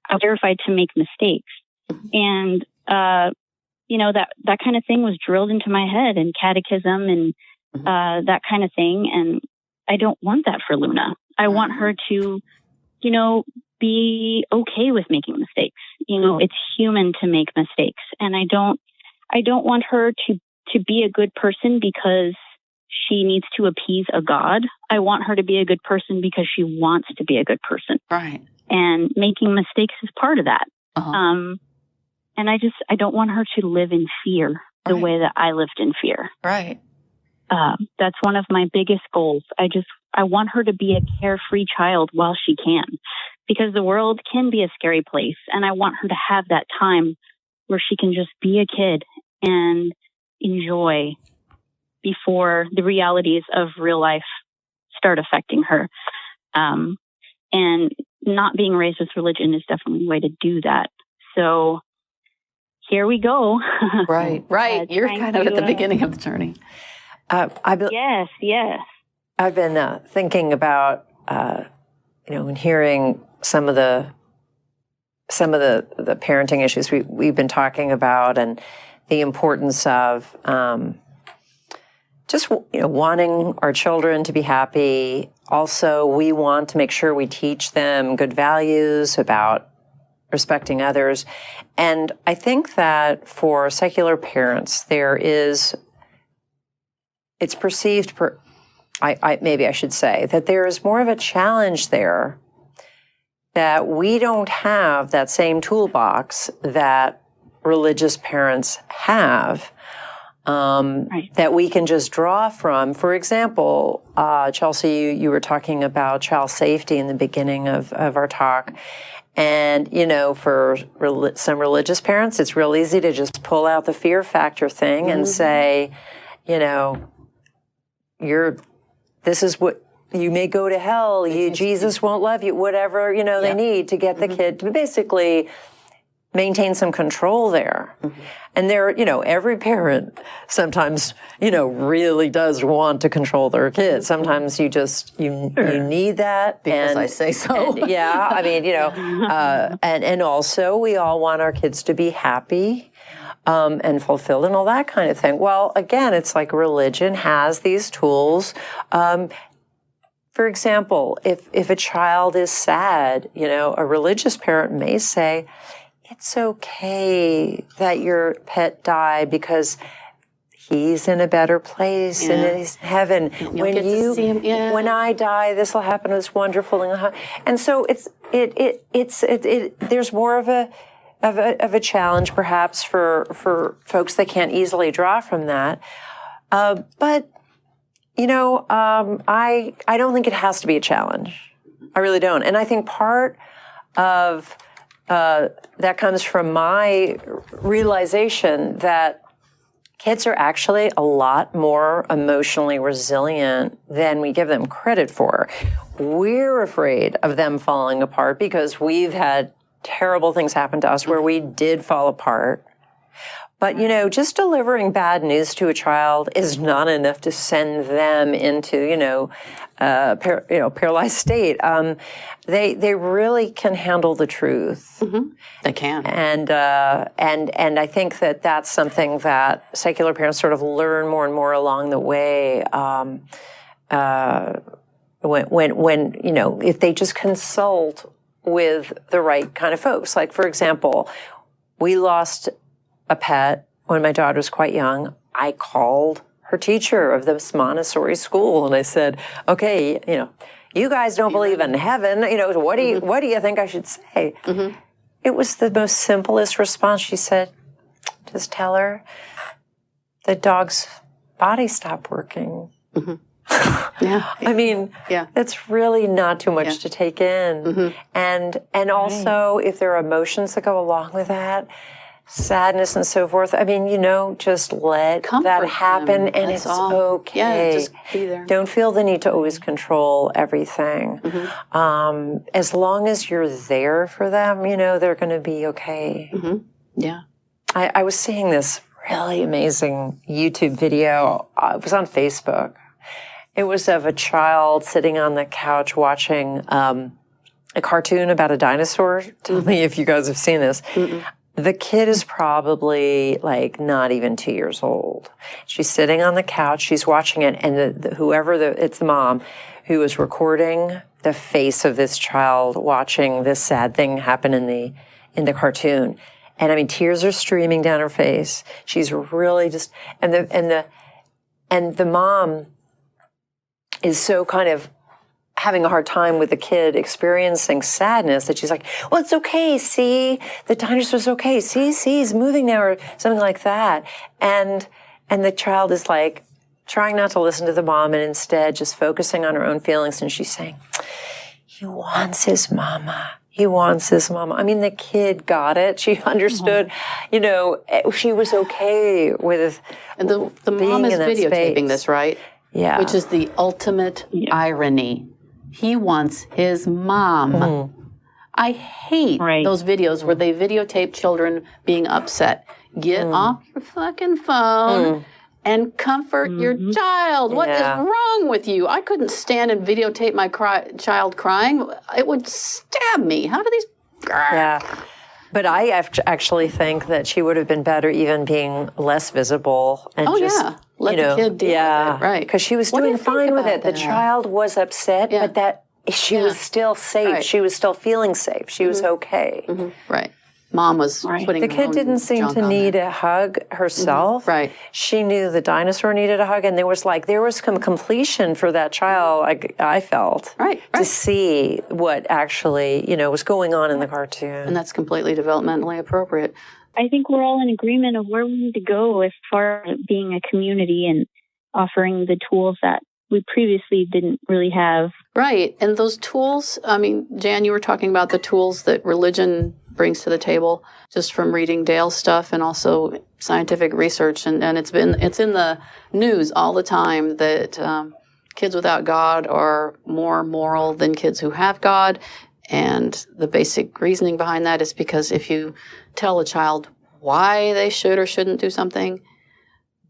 I was terrified to make mistakes. And, you know, that kind of thing was drilled into my head in catechism and that kind of thing. And I don't want that for Luna. I want her to, you know, be okay with making mistakes. You know, it's human to make mistakes. And I don't want her to be a good person because she needs to appease a God. I want her to be a good person because she wants to be a good person. Right. And making mistakes is part of that. And I don't want her to live in fear the way that I lived in fear. Right. That's one of my biggest goals. I want her to be a carefree child while she can, because the world can be a scary place. And I want her to have that time where she can just be a kid and enjoy before the realities of real life start affecting her. And not being raised with religion is definitely a way to do that. So here we go. Right. You're kind of at the beginning of the journey. Yes. I've been thinking about, you know, and hearing some of the parenting issues we've been talking about, and the importance of just, you know, wanting our children to be happy. Also, we want to make sure we teach them good values about respecting others. And I think that for secular parents, it's perceived, maybe I should say, that there is more of a challenge there, that we don't have that same toolbox that religious parents have. That we can just draw from. For example, Chelsea, you were talking about child safety in the beginning of our talk. And, you know, for some religious parents, it's real easy to just pull out the fear factor thing and say, you know, this is what, you may go to hell, Jesus won't love you, whatever, you know, they need to get the kid to basically maintain some control there. And there, you know, every parent sometimes, you know, really does want to control their kids. Sometimes you need that. Because I say so. And, yeah, I mean, you know, and also we all want our kids to be happy and fulfilled and all that kind of thing. Well, again, it's like religion has these tools. For example, if a child is sad, you know, a religious parent may say, it's okay that your pet died because he's in a better place in his heaven. You'll get to see him. Yeah. When I die, this will happen. It's wonderful, and so there's more of a challenge perhaps for folks that can't easily draw from that. But I don't think it has to be a challenge. I really don't. And I think part of that comes from my realization that kids are actually a lot more emotionally resilient than we give them credit for. We're afraid of them falling apart because we've had terrible things happen to us where we did fall apart. But, just delivering bad news to a child is not enough to send them into, paralyzed state. They really can handle the truth. Mm-hmm. They can. And I think that that's something that secular parents sort of learn more and more along the way. When if they just consult with the right kind of folks. Like, for example, we lost a pet when my daughter was quite young. I called her teacher of this Montessori school and I said, okay, you guys don't believe in heaven. What do you think I should say? Mm-hmm. It was the most simplest response. She said, just tell her the dog's body stopped working. Mm-hmm. Yeah. I mean, it's really not too much to take in. Mm-hmm. And also if there are emotions that go along with that, sadness and so forth. I mean, just let that happen and it's okay. Yeah, just be there. Don't feel the need to always control everything. Mm-hmm. As long as you're there for them, they're going to be okay. Mm-hmm. Yeah. I was seeing this really amazing YouTube video. It was on Facebook. It was of a child sitting on the couch watching a cartoon about a dinosaur. Tell me if you guys have seen this. Mm-mm. The kid is probably not even 2 years old. She's sitting on the couch, she's watching it, and it's the mom who is recording the face of this child watching this sad thing happen in the cartoon. And I mean, tears are streaming down her face. She's really just, and the mom is so kind of having a hard time with the kid experiencing sadness that she's like, well, it's okay. See, the dinosaur's okay. See, he's moving now, or something like that. And the child is trying not to listen to the mom and instead just focusing on her own feelings. And she's saying, he wants his mama. He wants his mama. I mean, the kid got it. She understood, she was okay with and the mom is videotaping this, right? Yeah. Which is the ultimate irony. He wants his mom. Mm-hmm. I hate those videos where they videotape children being upset. Get off your fucking phone and comfort your child. What is wrong with you? I couldn't stand and videotape my child crying. It would stab me. How do these... Yeah. But I actually think that she would have been better even being less visible and let the kid deal with it, right? Because she was doing fine with it. The child was upset, but that she was still safe. Right. She was still feeling safe. She was okay. Mm-hmm. Right. Mom was putting the kid didn't seem to need a hug herself. Mm-hmm. Right. She knew the dinosaur needed a hug, and there was some completion for that child. I felt to see what actually was going on in the cartoon, and that's completely developmentally appropriate. I think we're all in agreement of where we need to go as far as being a community and offering the tools that we previously didn't really have. Right. And those tools, I mean, Jan, you were talking about the tools that religion brings to the table just from reading Dale's stuff and also scientific research. And it's in the news all the time that kids without God are more moral than kids who have God. And the basic reasoning behind that is because if you tell a child why they should or shouldn't do something,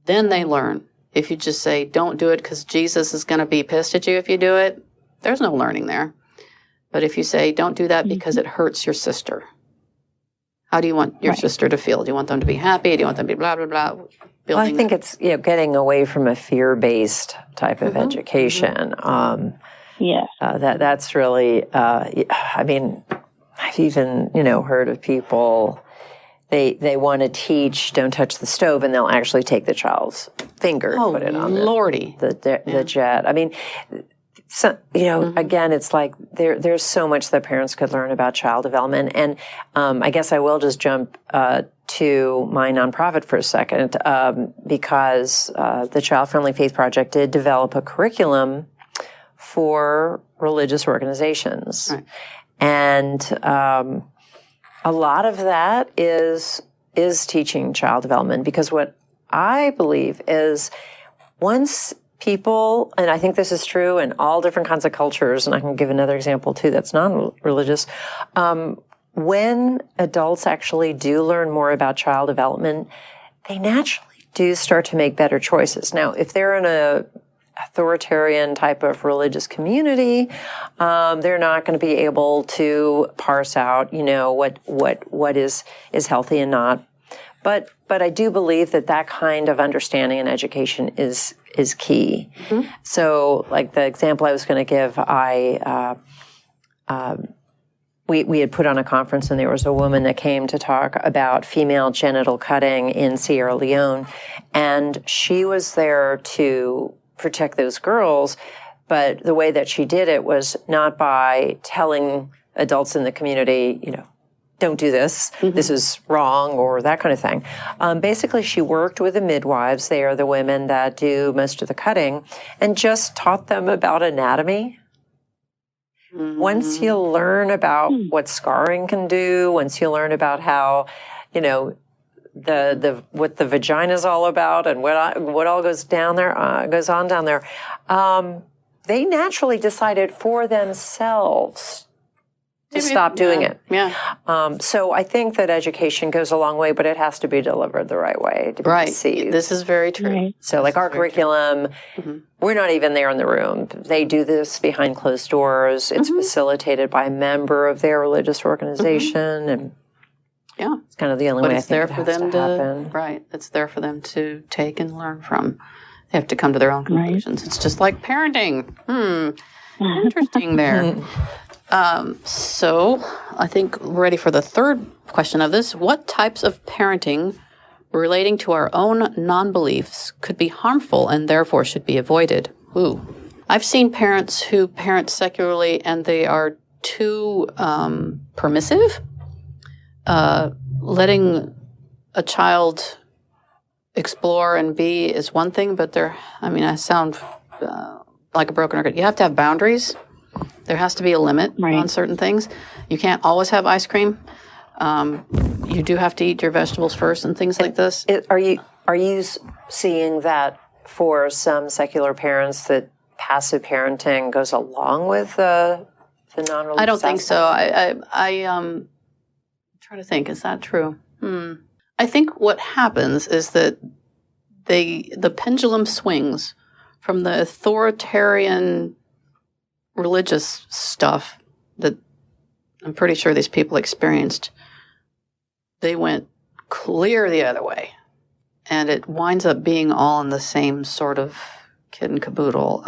then they learn. If you just say, don't do it because Jesus is going to be pissed at you if you do it, there's no learning there. But if you say, don't do that because it hurts your sister, how do you want your sister to feel? Do you want them to be happy? Do you want them to be blah, blah, blah? Well, I think it's getting away from a fear-based type of education. That's really, I mean, I've even, heard of people, they want to teach don't touch the stove, and they'll actually take the child's finger and put it on Lordy. the jet. I mean, so, again, it's like there's so much that parents could learn about child development. And I guess I will just jump to my nonprofit for a second, because the Child Friendly Faith Project did develop a curriculum for religious organizations. Right. And a lot of that is teaching child development, because what I believe is once people, and I think this is true in all different kinds of cultures, and I can give another example too that's non-religious, when adults actually do learn more about child development, they naturally do start to make better choices. Now, if they're in a authoritarian type of religious community, they're not going to be able to parse out, what is healthy and not. But I do believe that kind of understanding and education is key. Mm-hmm. So, like the example I was going to give, we had put on a conference, and there was a woman that came to talk about female genital cutting in Sierra Leone, and she was there to protect those girls, but the way that she did it was not by telling adults in the community, don't do this, this is wrong, or that kind of thing. Basically, she worked with the midwives. They are the women that do most of the cutting, and just taught them about anatomy. Mm-hmm. Once you learn about what scarring can do, once you learn about how, what the vagina is all about and what all goes on down there, they naturally decided for themselves to stop doing it. Yeah. So I think that education goes a long way, but it has to be delivered the right way to be received. This is very true. Right. So like our curriculum, we're not even there in the room. They do this behind closed doors. It's facilitated by a member of their religious organization, and it's kind of the only way I think it has to happen. Right. It's there for them to take and learn from. They have to come to their own conclusions. Right. It's just like parenting. Interesting there. So I think we're ready for the third question of this. What types of parenting relating to our own non-beliefs could be harmful and therefore should be avoided? Ooh. I've seen parents who parent secularly and they are too permissive. Letting a child explore and be is one thing, but I sound like a broken record. You have to have boundaries. There has to be a limit on certain things. You can't always have ice cream. You do have to eat your vegetables first and things like this. Are you seeing that for some secular parents that passive parenting goes along with the non-religious? I don't think so. I'm trying to think. Is that true? I think what happens is that the pendulum swings from the authoritarian religious stuff that I'm pretty sure these people experienced. They went clear the other way, and it winds up being all in the same sort of kid and caboodle.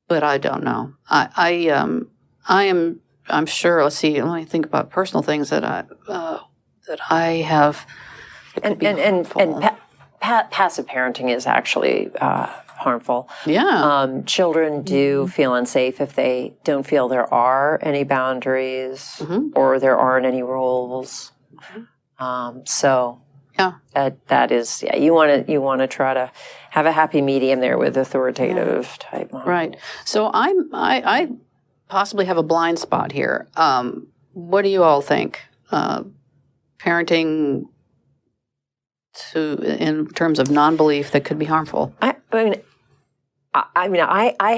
But I don't know. I'm sure. Let's see. Let me think about personal things that I have. And passive parenting is actually harmful. Yeah. Children do feel unsafe if they don't feel there are any boundaries or there aren't any rules. That is, you want to try to have a happy medium there with authoritative type models. Right. So I possibly have a blind spot here. What do you all think? Parenting in terms of non-belief that could be harmful. I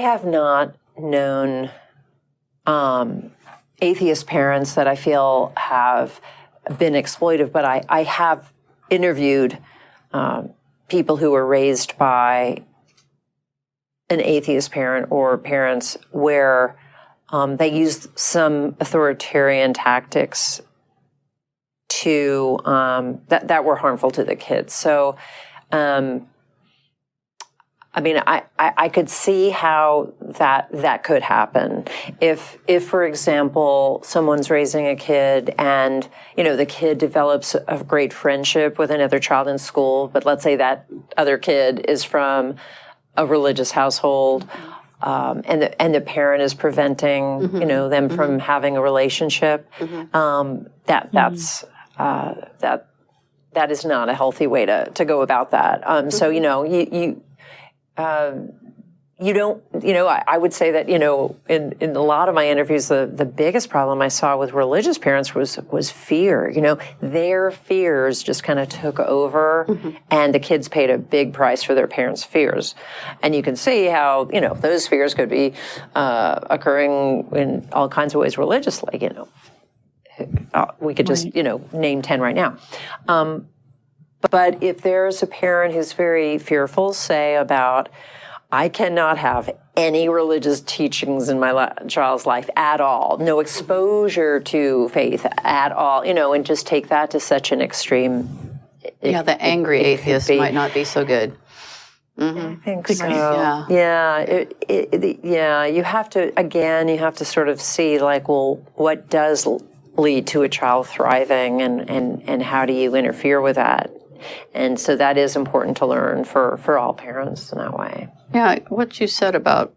have not known atheist parents that I feel have been exploitive, but I have interviewed people who were raised by an atheist parent or parents where they used some authoritarian tactics to that were harmful to the kids. So I mean, I could see how that could happen. If, for example, someone's raising a kid and, the kid develops a great friendship with another child in school, but let's say that other kid is from a religious household, and the parent is preventing, them from having a relationship, that is not a healthy way to go about that. So, you don't, I would say that, in a lot of my interviews, the biggest problem I saw with religious parents was fear. Their fears just kind of took over, and the kids paid a big price for their parents' fears. And you can see how, those fears could be occurring in all kinds of ways religiously, we could just, name 10 right now. But if there's a parent who's very fearful, say about, I cannot have any religious teachings in my child's life at all, no exposure to faith at all, and just take that to such an extreme. The angry atheist might not be so good. I think so. Yeah. You have to sort of see, like, well, what does lead to a child thriving, and how do you interfere with that? And so that is important to learn for all parents in that way. Yeah, what you said about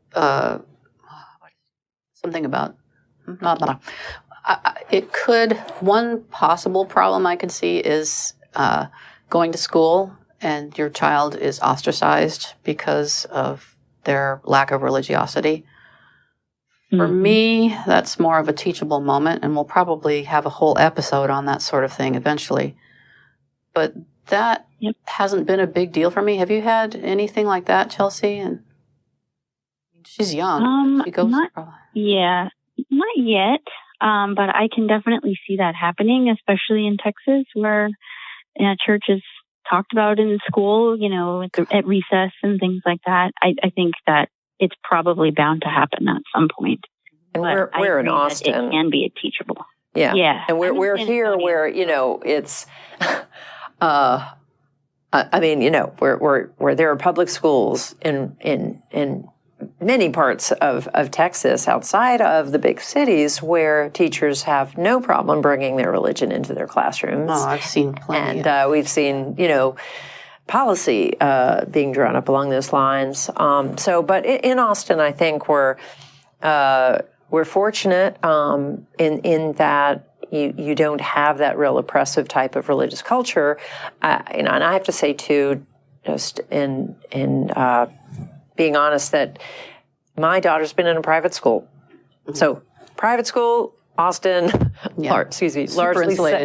something about it could, one possible problem I could see is going to school and your child is ostracized because of their lack of religiosity. For me, that's more of a teachable moment, and we'll probably have a whole episode on that sort of thing eventually. But that hasn't been a big deal for me. Have you had anything like that, Chelsea? And she's young. She goes not yet. But I can definitely see that happening, especially in Texas, where church is talked about in school, at recess and things like that. I think that it's probably bound to happen at some point. And we're in Austin. It can be teachable. Yeah. And we're here where, it's, where there are public schools in many parts of Texas outside of the big cities where teachers have no problem bringing their religion into their classrooms. Oh, I've seen plenty. And we've seen, policy being drawn up along those lines. But in Austin, I think we're fortunate in that you don't have that real oppressive type of religious culture. And I have to say too, just in being honest, that my daughter's been in a private school. So private school, Austin, largely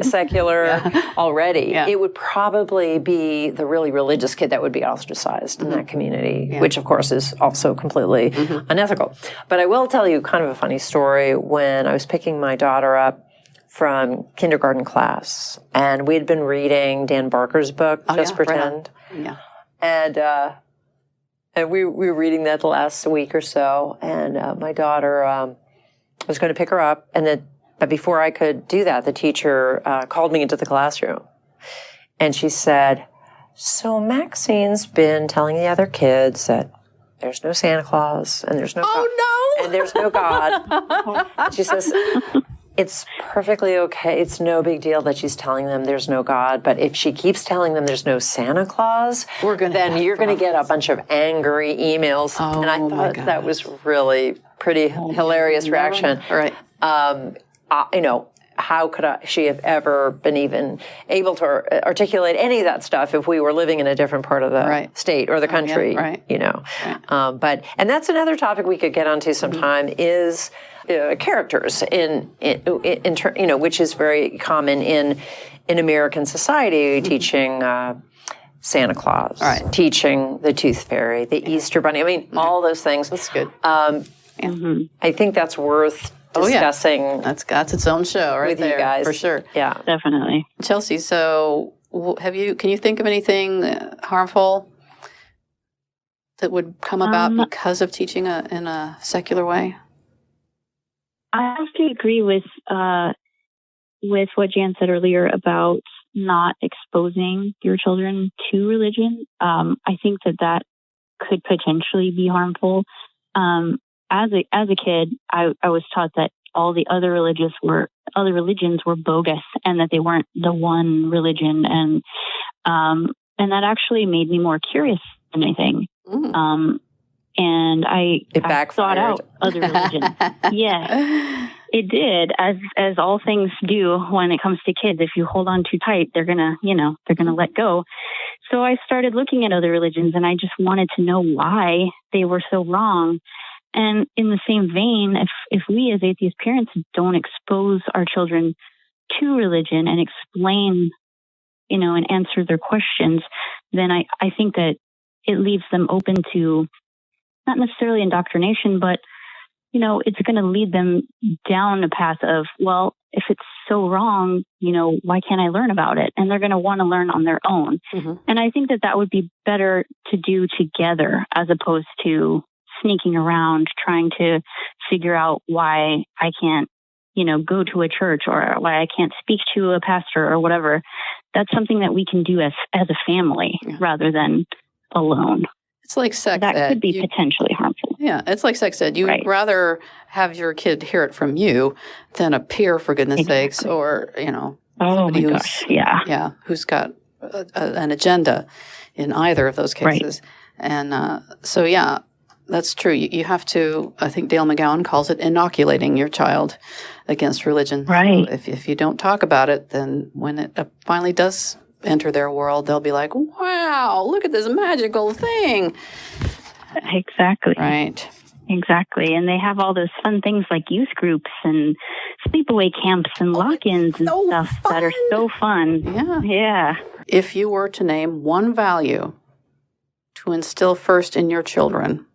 secular already. Yeah. It would probably be the really religious kid that would be ostracized in that community, which of course is also completely unethical. But I will tell you kind of a funny story. When I was picking my daughter up from kindergarten class, and we had been reading Dan Barker's book, Just Pretend. Right. Yeah. And we were reading that the last week or so, and my daughter was going to pick her up, but before I could do that, the teacher called me into the classroom, and she said, "So Maxine's been telling the other kids that there's no Santa Claus and there's no and there's no God." She says, "It's perfectly okay. It's no big deal that she's telling them there's no God. But if she keeps telling them there's no Santa Claus, then you're going to get a bunch of angry emails." And I thought that was really pretty hilarious reaction. Right. How could she have ever been even able to articulate any of that stuff if we were living in a different part of the state or the country? Right. And that's another topic we could get onto sometime is characters which is very common in American society, teaching Santa Claus, teaching the Tooth Fairy, the Easter Bunny. I mean, all those things. That's good. I think that's worth discussing. That's its own show right with there, you guys. for sure. Yeah, definitely. Chelsea, so can you think of anything harmful that would come about because of teaching in a secular way? I have to agree with what Jan said earlier about not exposing your children to religion. I think that could potentially be harmful. As a kid, I was taught that all the other religions were bogus and that they weren't the one religion, and that actually made me more curious than anything. And I sought out other religions. Yeah, it did, as all things do when it comes to kids. If you hold on too tight, they're gonna let go. So I started looking at other religions, and I just wanted to know why they were so wrong. And in the same vein, if we as atheist parents don't expose our children to religion and explain, and answer their questions, then I think that it leaves them open to not necessarily indoctrination, but, it's going to lead them down a path of, well, if it's so wrong, why can't I learn about it? And they're going to want to learn on their own. And I think that would be better to do together as opposed to sneaking around trying to figure out why I can't, go to a church, or why I can't speak to a pastor or whatever. That's something that we can do as a family rather than alone. It's like sex ed. That could be potentially harmful. Yeah, it's like sex ed. You'd rather have your kid hear it from you than a peer, for goodness sakes, or, somebody who's got an agenda in either of those cases. And that's true. You have to, I think Dale McGowan calls it inoculating your child against religion. Right. So if you don't talk about it, then when it finally does enter their world, they'll be like, wow, look at this magical thing. Exactly. Right. Exactly. And they have all those fun things like youth groups and sleepaway camps and lock-ins and stuff that are so fun. Yeah. If you were to name one value to instill first in your children,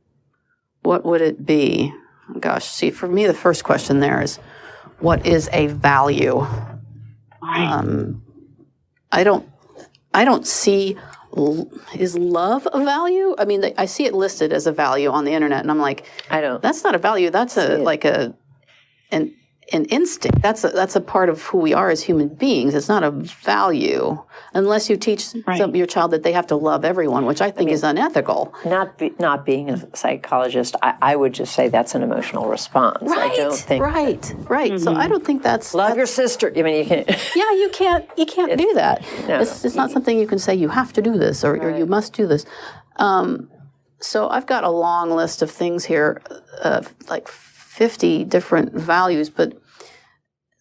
what would it be? Gosh, see, for me, the first question there is, what is a value? I don't see, is love a value? I mean, I see it listed as a value on the internet, and I'm like, that's not a value. That's an instinct. That's a part of who we are as human beings. It's not a value unless you teach your child that they have to love everyone, which I think is unethical. Not being a psychologist, I would just say that's an emotional response. Right, I don't think right. So I don't think that's your sister. I mean, you can't. Yeah, you can't do that. No, it's not something you can say you have to do this or you must do this. So I've got a long list of things here, like 50 different values, but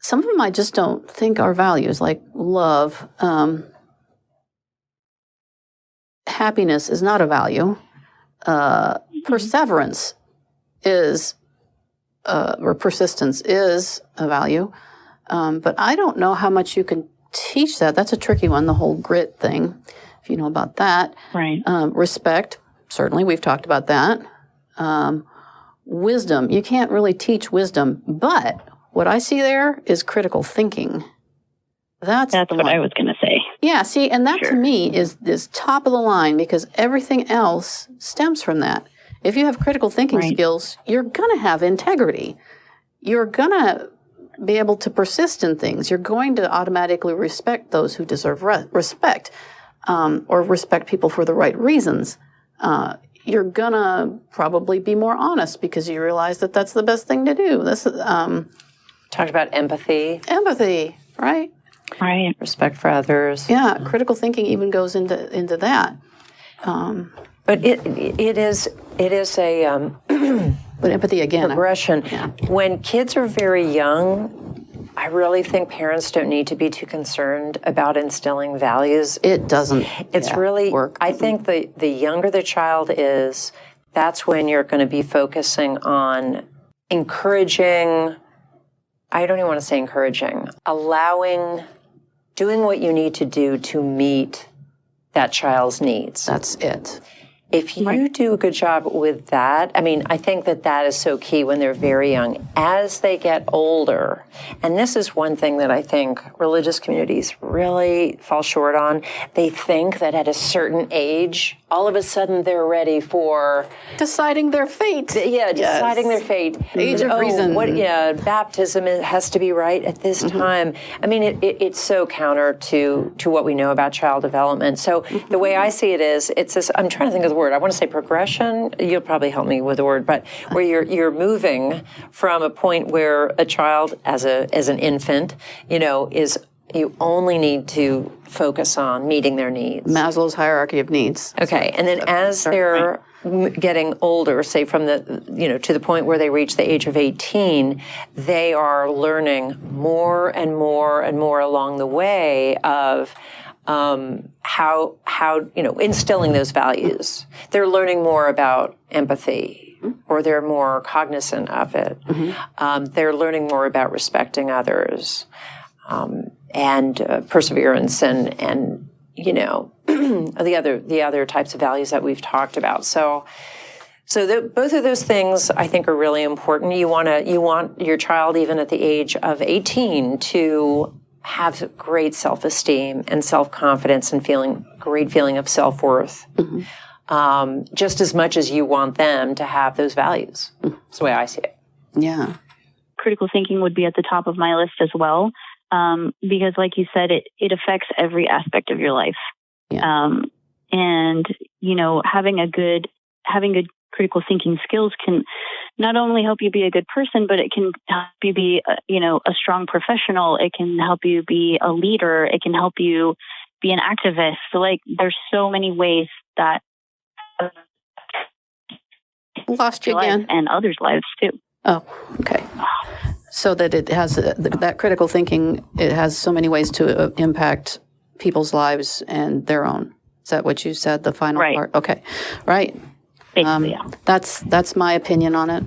some of them I just don't think are values, like love. Happiness is not a value. Perseverance is, or persistence is a value. But I don't know how much you can teach that. That's a tricky one, the whole grit thing, if you know about that. Right. Respect, certainly, we've talked about that. Wisdom, you can't really teach wisdom, but what I see there is critical thinking. That's what I was going to say. Yeah, see, and that to me is top of the line because everything else stems from that. If you have critical thinking skills, you're going to have integrity. You're going to be able to persist in things. You're going to automatically respect those who deserve respect, or respect people for the right reasons. You're going to probably be more honest because you realize that that's the best thing to do. This is, talked about empathy. Empathy, right? Right. Respect for others. Yeah, critical thinking even goes into that. But it is a but empathy again. Progression. When kids are very young, I really think parents don't need to be too concerned about instilling values. It doesn't. It's really work. I think the younger the child is, that's when you're going to be focusing on encouraging. I don't even want to say encouraging. Doing what you need to do to meet that child's needs. That's it. If you do a good job with that, I mean, I think that is so key when they're very young. As they get older, and this is one thing that I think religious communities really fall short on, they think that at a certain age, all of a sudden they're ready for deciding their fate. Deciding their fate. Age of reason. Baptism has to be right at this time. I mean, it's so counter to what we know about child development. So the way I see it is, it's this, I'm trying to think of the word word? I want to say progression. You'll probably help me with the word, but where you're moving from a point where a child as an infant, is you only need to focus on meeting their needs. Maslow's hierarchy of needs. Okay, and then as they're getting older, say from to the point where they reach the age of 18, they are learning more and more and more along the way of how instilling those values. They're learning more about empathy, or they're more cognizant of it. They're learning more about respecting others, and perseverance, and the other types of values that we've talked about. So both of those things I think are really important. You want your child, even at the age of 18, to have great self-esteem and self-confidence and great feeling of self-worth, just as much as you want them to have those values. That's the way I see it. Yeah. Critical thinking would be at the top of my list as well, because like you said, it affects every aspect of your life. Yeah. And, having good critical thinking skills can not only help you be a good person, but it can help you be, a strong professional. It can help you be a leader. It can help you be an activist. So, there's so many ways that Lost you again. And others' lives too. Oh, okay. So that it has that critical thinking. It has so many ways to impact people's lives and their own. Is that what you said? The final part. Okay, right. Basically, yeah. That's my opinion on it.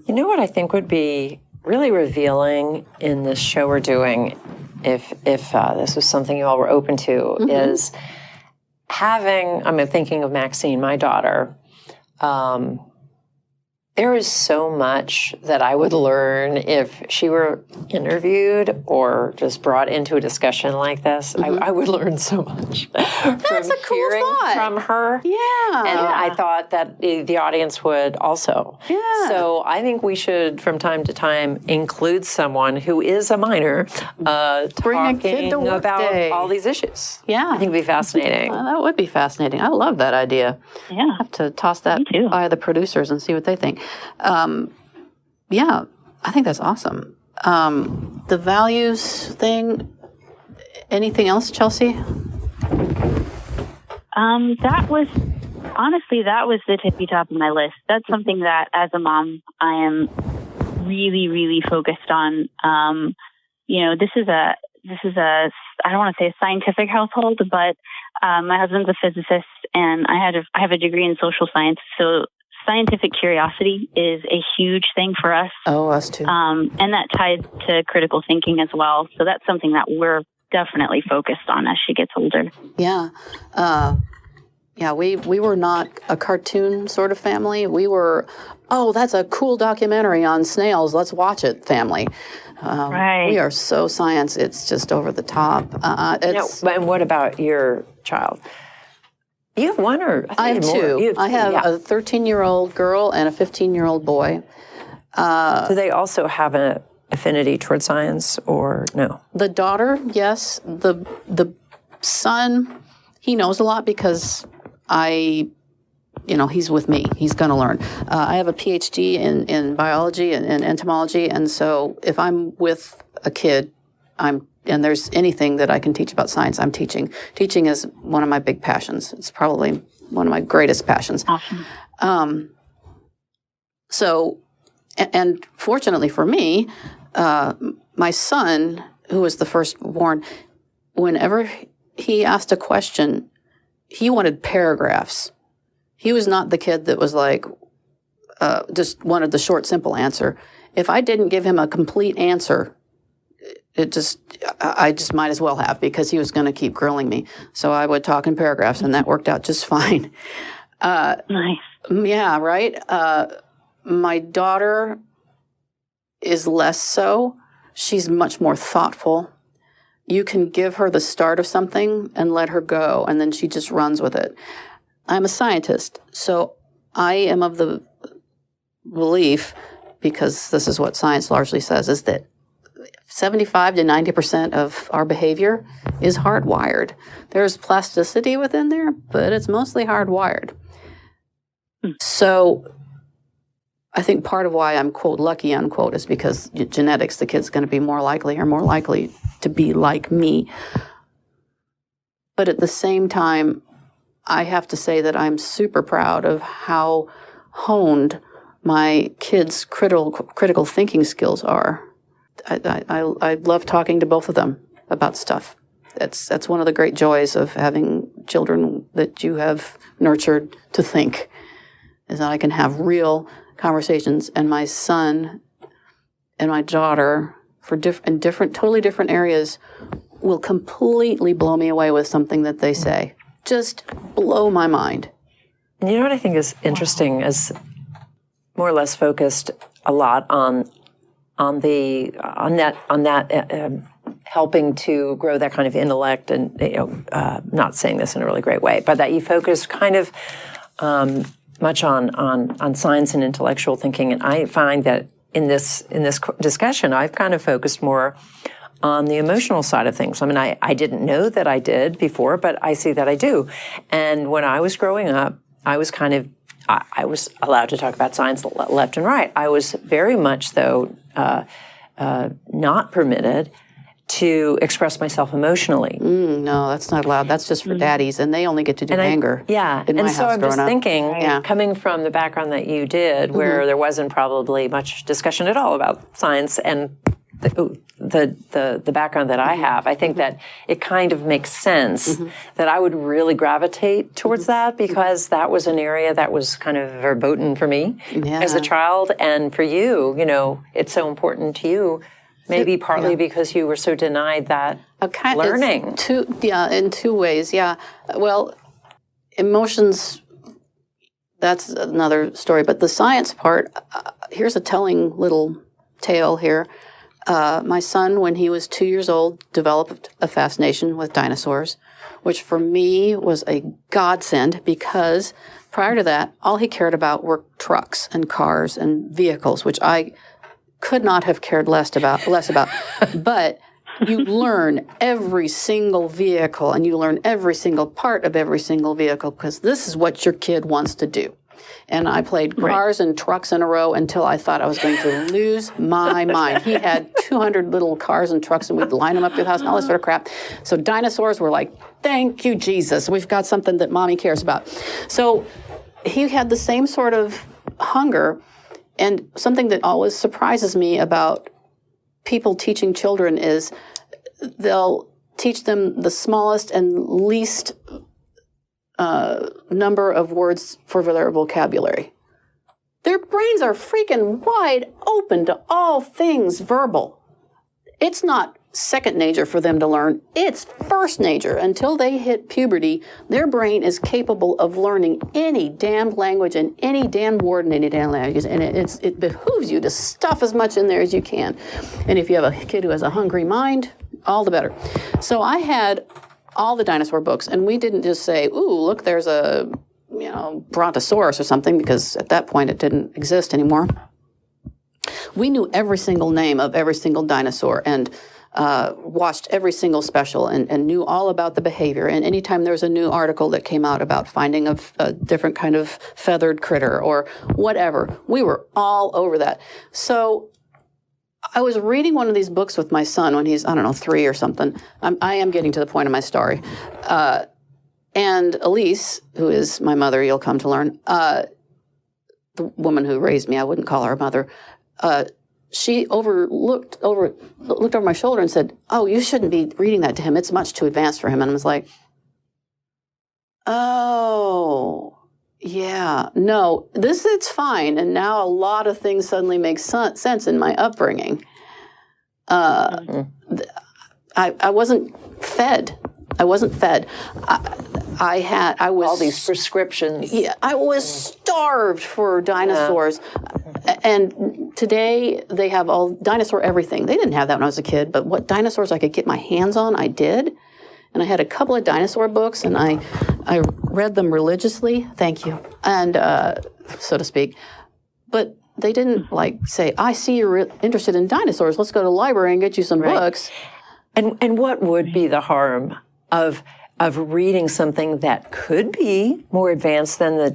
You know what I think would be really revealing in this show we're doing, if this was something you all were open to, is I'm thinking of Maxine, my daughter. There is so much that I would learn if she were interviewed or just brought into a discussion like this. I would learn so much. That's a cool thought. From her. Yeah. And I thought that the audience would also. Yeah. So I think we should, from time to time, include someone who is a minor Bring a kid to work about day. all these issues. Yeah. I think it'd be fascinating. Well, that would be fascinating. I love that idea. Yeah. I have to toss that by the producers and see what they think. Yeah, I think that's awesome. The values thing, anything else, Chelsea? That was the tippy top of my list. That's something that as a mom, I am really, really focused on. This is a, I don't want to say a scientific household, but my husband's a physicist and I have a degree in social science. So scientific curiosity is a huge thing for us. Oh, us too. And that ties to critical thinking as well. So that's something that we're definitely focused on as she gets older. Yeah. We were not a cartoon sort of family. We were, that's a cool documentary on snails. Let's watch it family. Right. We are so science. It's just over the top. And what about your child? You have one, or I have two. I have a 13-year-old girl and a 15-year-old boy. Do they also have an affinity toward science, or no? The daughter, yes. The son, he knows a lot because he's with me. He's going to learn. I have a PhD in biology and entomology, and so if I'm with a kid, and there's anything that I can teach about science, I'm teaching. Teaching is one of my big passions. It's probably one of my greatest passions. Awesome. So, and fortunately for me, my son, who was the firstborn, whenever he asked a question, he wanted paragraphs. He was not the kid that was like, just wanted the short, simple answer. If I didn't give him a complete answer, I just might as well have, because he was going to keep grilling me. So I would talk in paragraphs, and that worked out just fine. Nice. Yeah, right. My daughter is less so. She's much more thoughtful. You can give her the start of something and let her go, and then she just runs with it. I'm a scientist, so I am of the belief, because this is what science largely says, is that 75 to 90% of our behavior is hardwired. There's plasticity within there, but it's mostly hardwired. So I think part of why I'm, quote, lucky, unquote, is because genetics, the kid's going to be more likely to be like me. But at the same time, I have to say that I'm super proud of how honed my kids' critical thinking skills are. I love talking to both of them about stuff. That's one of the great joys of having children that you have nurtured to think, is that I can have real conversations. And my son and my daughter, in totally different areas, will completely blow me away with something that they say. Just blow my mind. And you know what I think is interesting is more or less focused a lot on that helping to grow that kind of intellect, and not saying this in a really great way, but that you focus kind of much on science and intellectual thinking. And I find that in this discussion, I've kind of focused more on the emotional side of things. I mean, I didn't know that I did before, but I see that I do. And when I was growing up, I was allowed to talk about science left and right. I was very much, though, not permitted to express myself emotionally. No, that's not allowed. That's just for daddies, and they only get to do anger. And so I'm just thinking, coming from the background that you did, where there wasn't probably much discussion at all about science, and the background that I have, I think that it kind of makes sense that I would really gravitate towards that, because that was an area that was kind of verboten for me as a child, and for you, it's so important to you. Maybe partly because you were so denied that learning. In two ways, Well, emotions, that's another story. But the science part, here's a telling little tale here. My son, when he was 2 years old, developed a fascination with dinosaurs, which for me was a godsend, because prior to that, all he cared about were trucks and cars and vehicles, which I could not have cared less about. But you learn every single vehicle, and you learn every single part of every single vehicle, because this is what your kid wants to do. And I played cars and trucks in a row until I thought I was going to lose my mind. He had 200 little cars and trucks, and we'd line them up to the house and all this sort of crap. So dinosaurs were like, thank you, Jesus. We've got something that Mommy cares about. So he had the same sort of hunger. And something that always surprises me about people teaching children is they'll teach them the smallest and least number of words for their vocabulary. Their brains are freaking wide open to all things verbal. It's not second nature for them to learn. It's first nature. Until they hit puberty, their brain is capable of learning any damn language and any damn word in any damn language. And it behooves you to stuff as much in there as you can. And if you have a kid who has a hungry mind, all the better. So I had all the dinosaur books, and we didn't just say, ooh, look, there's a brontosaurus or something, because at that point it didn't exist anymore. We knew every single name of every single dinosaur, and watched every single special, and knew all about the behavior. And anytime there was a new article that came out about finding a different kind of feathered critter or whatever, we were all over that. So I was reading one of these books with my son when he's, 3 or something. I am getting to the point of my story. And Elise, who is my mother, you'll come to learn, the woman who raised me, I wouldn't call her a mother, she looked over my shoulder and said, oh, you shouldn't be reading that to him. It's much too advanced for him. And I was like, oh, yeah, no, it's fine. And now a lot of things suddenly make sense in my upbringing. I wasn't fed. I was all these prescriptions. Yeah, I was starved for dinosaurs. And today they have all dinosaur everything. They didn't have that when I was a kid, but what dinosaurs I could get my hands on, I did. And I had a couple of dinosaur books, and I read them religiously. Thank you. And so to speak. But they didn't say, I see you're interested in dinosaurs. Let's go to the library and get you some books. And what would be the harm of reading something that could be more advanced than the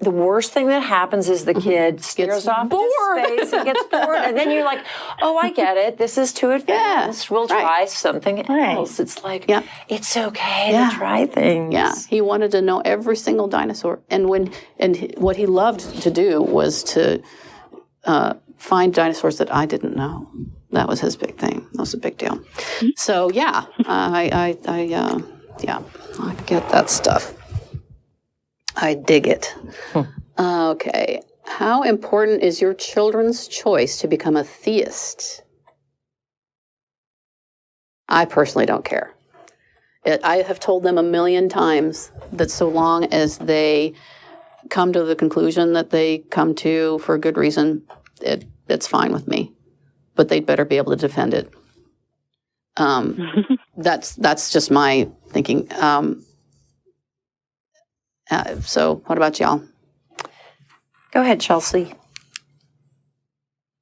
the worst thing that happens is the kid stares off bored. into space and gets bored. And then you're like, oh, I get it. This is too advanced. We'll try something else. It's like, it's okay to try things. Yeah, he wanted to know every single dinosaur. And what he loved to do was to find dinosaurs that I didn't know. That was his big thing. That was a big deal. So, I get that stuff. I dig it. Okay. How important is your children's choice to become a theist? I personally don't care. I have told them 1,000,000 times that so long as they come to the conclusion that they come to for a good reason, it's fine with me. But they'd better be able to defend it. That's just my thinking. So what about y'all? Go ahead, Chelsea.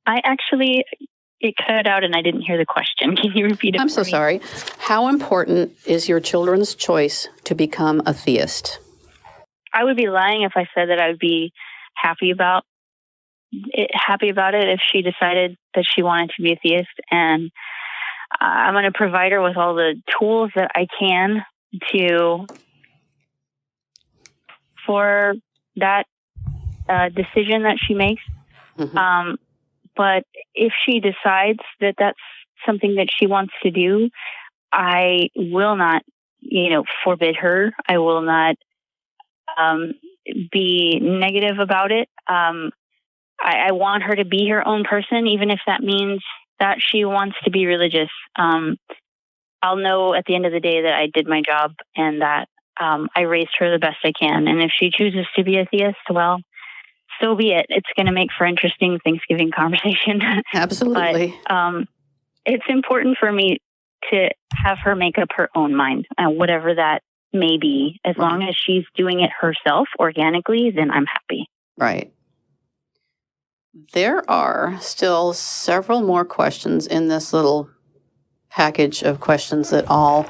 It cut out and I didn't hear the question. Can you repeat it? I'm so sorry. How important is your children's choice to become a theist? I would be lying if I said that I would be happy about it if she decided that she wanted to be a theist. And I'm going to provide her with all the tools that I can for that decision that she makes. Mm-hmm. But if she decides that that's something that she wants to do, I will not, forbid her. I will not be negative about it. I want her to be her own person, even if that means that she wants to be religious. I'll know at the end of the day that I did my job and that I raised her the best I can. And if she chooses to be a theist, well, so be it. It's going to make for interesting Thanksgiving conversation. Absolutely. But it's important for me to have her make up her own mind, whatever that may be. As long as she's doing it herself organically, then I'm happy. Right. There are still several more questions in this little package of questions that all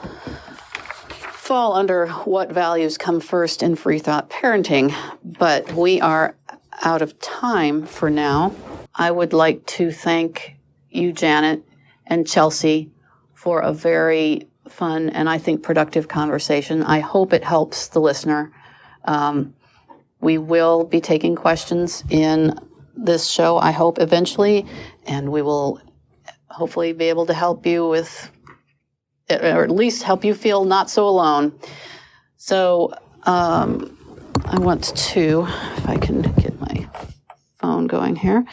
fall under what values come first in free thought parenting, but we are out of time for now. I would like to thank you, Janet and Chelsea, for a very fun and I think productive conversation. I hope it helps the listener. We will be taking questions in this show, I hope, eventually, and we will hopefully be able to help you with, or at least help you feel not so alone. So I want to, if I can get my phone going here,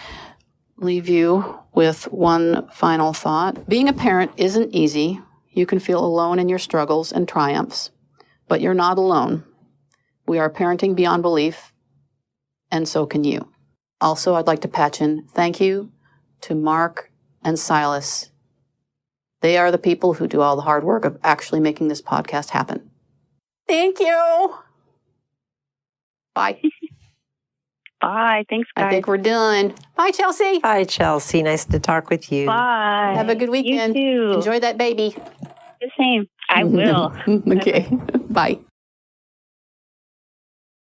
leave you with one final thought. Being a parent isn't easy. You can feel alone in your struggles and triumphs, but you're not alone. We are parenting beyond belief, and so can you. Also, I'd like to patch in thank you to Mark and Silas. They are the people who do all the hard work of actually making this podcast happen. Thank you. Bye. Bye. Thanks, guys. I think we're done. Bye, Chelsea. Bye, Chelsea. Nice to talk with you. Bye. Have a good weekend. You too. Enjoy that baby. The same. I will. Okay. Bye.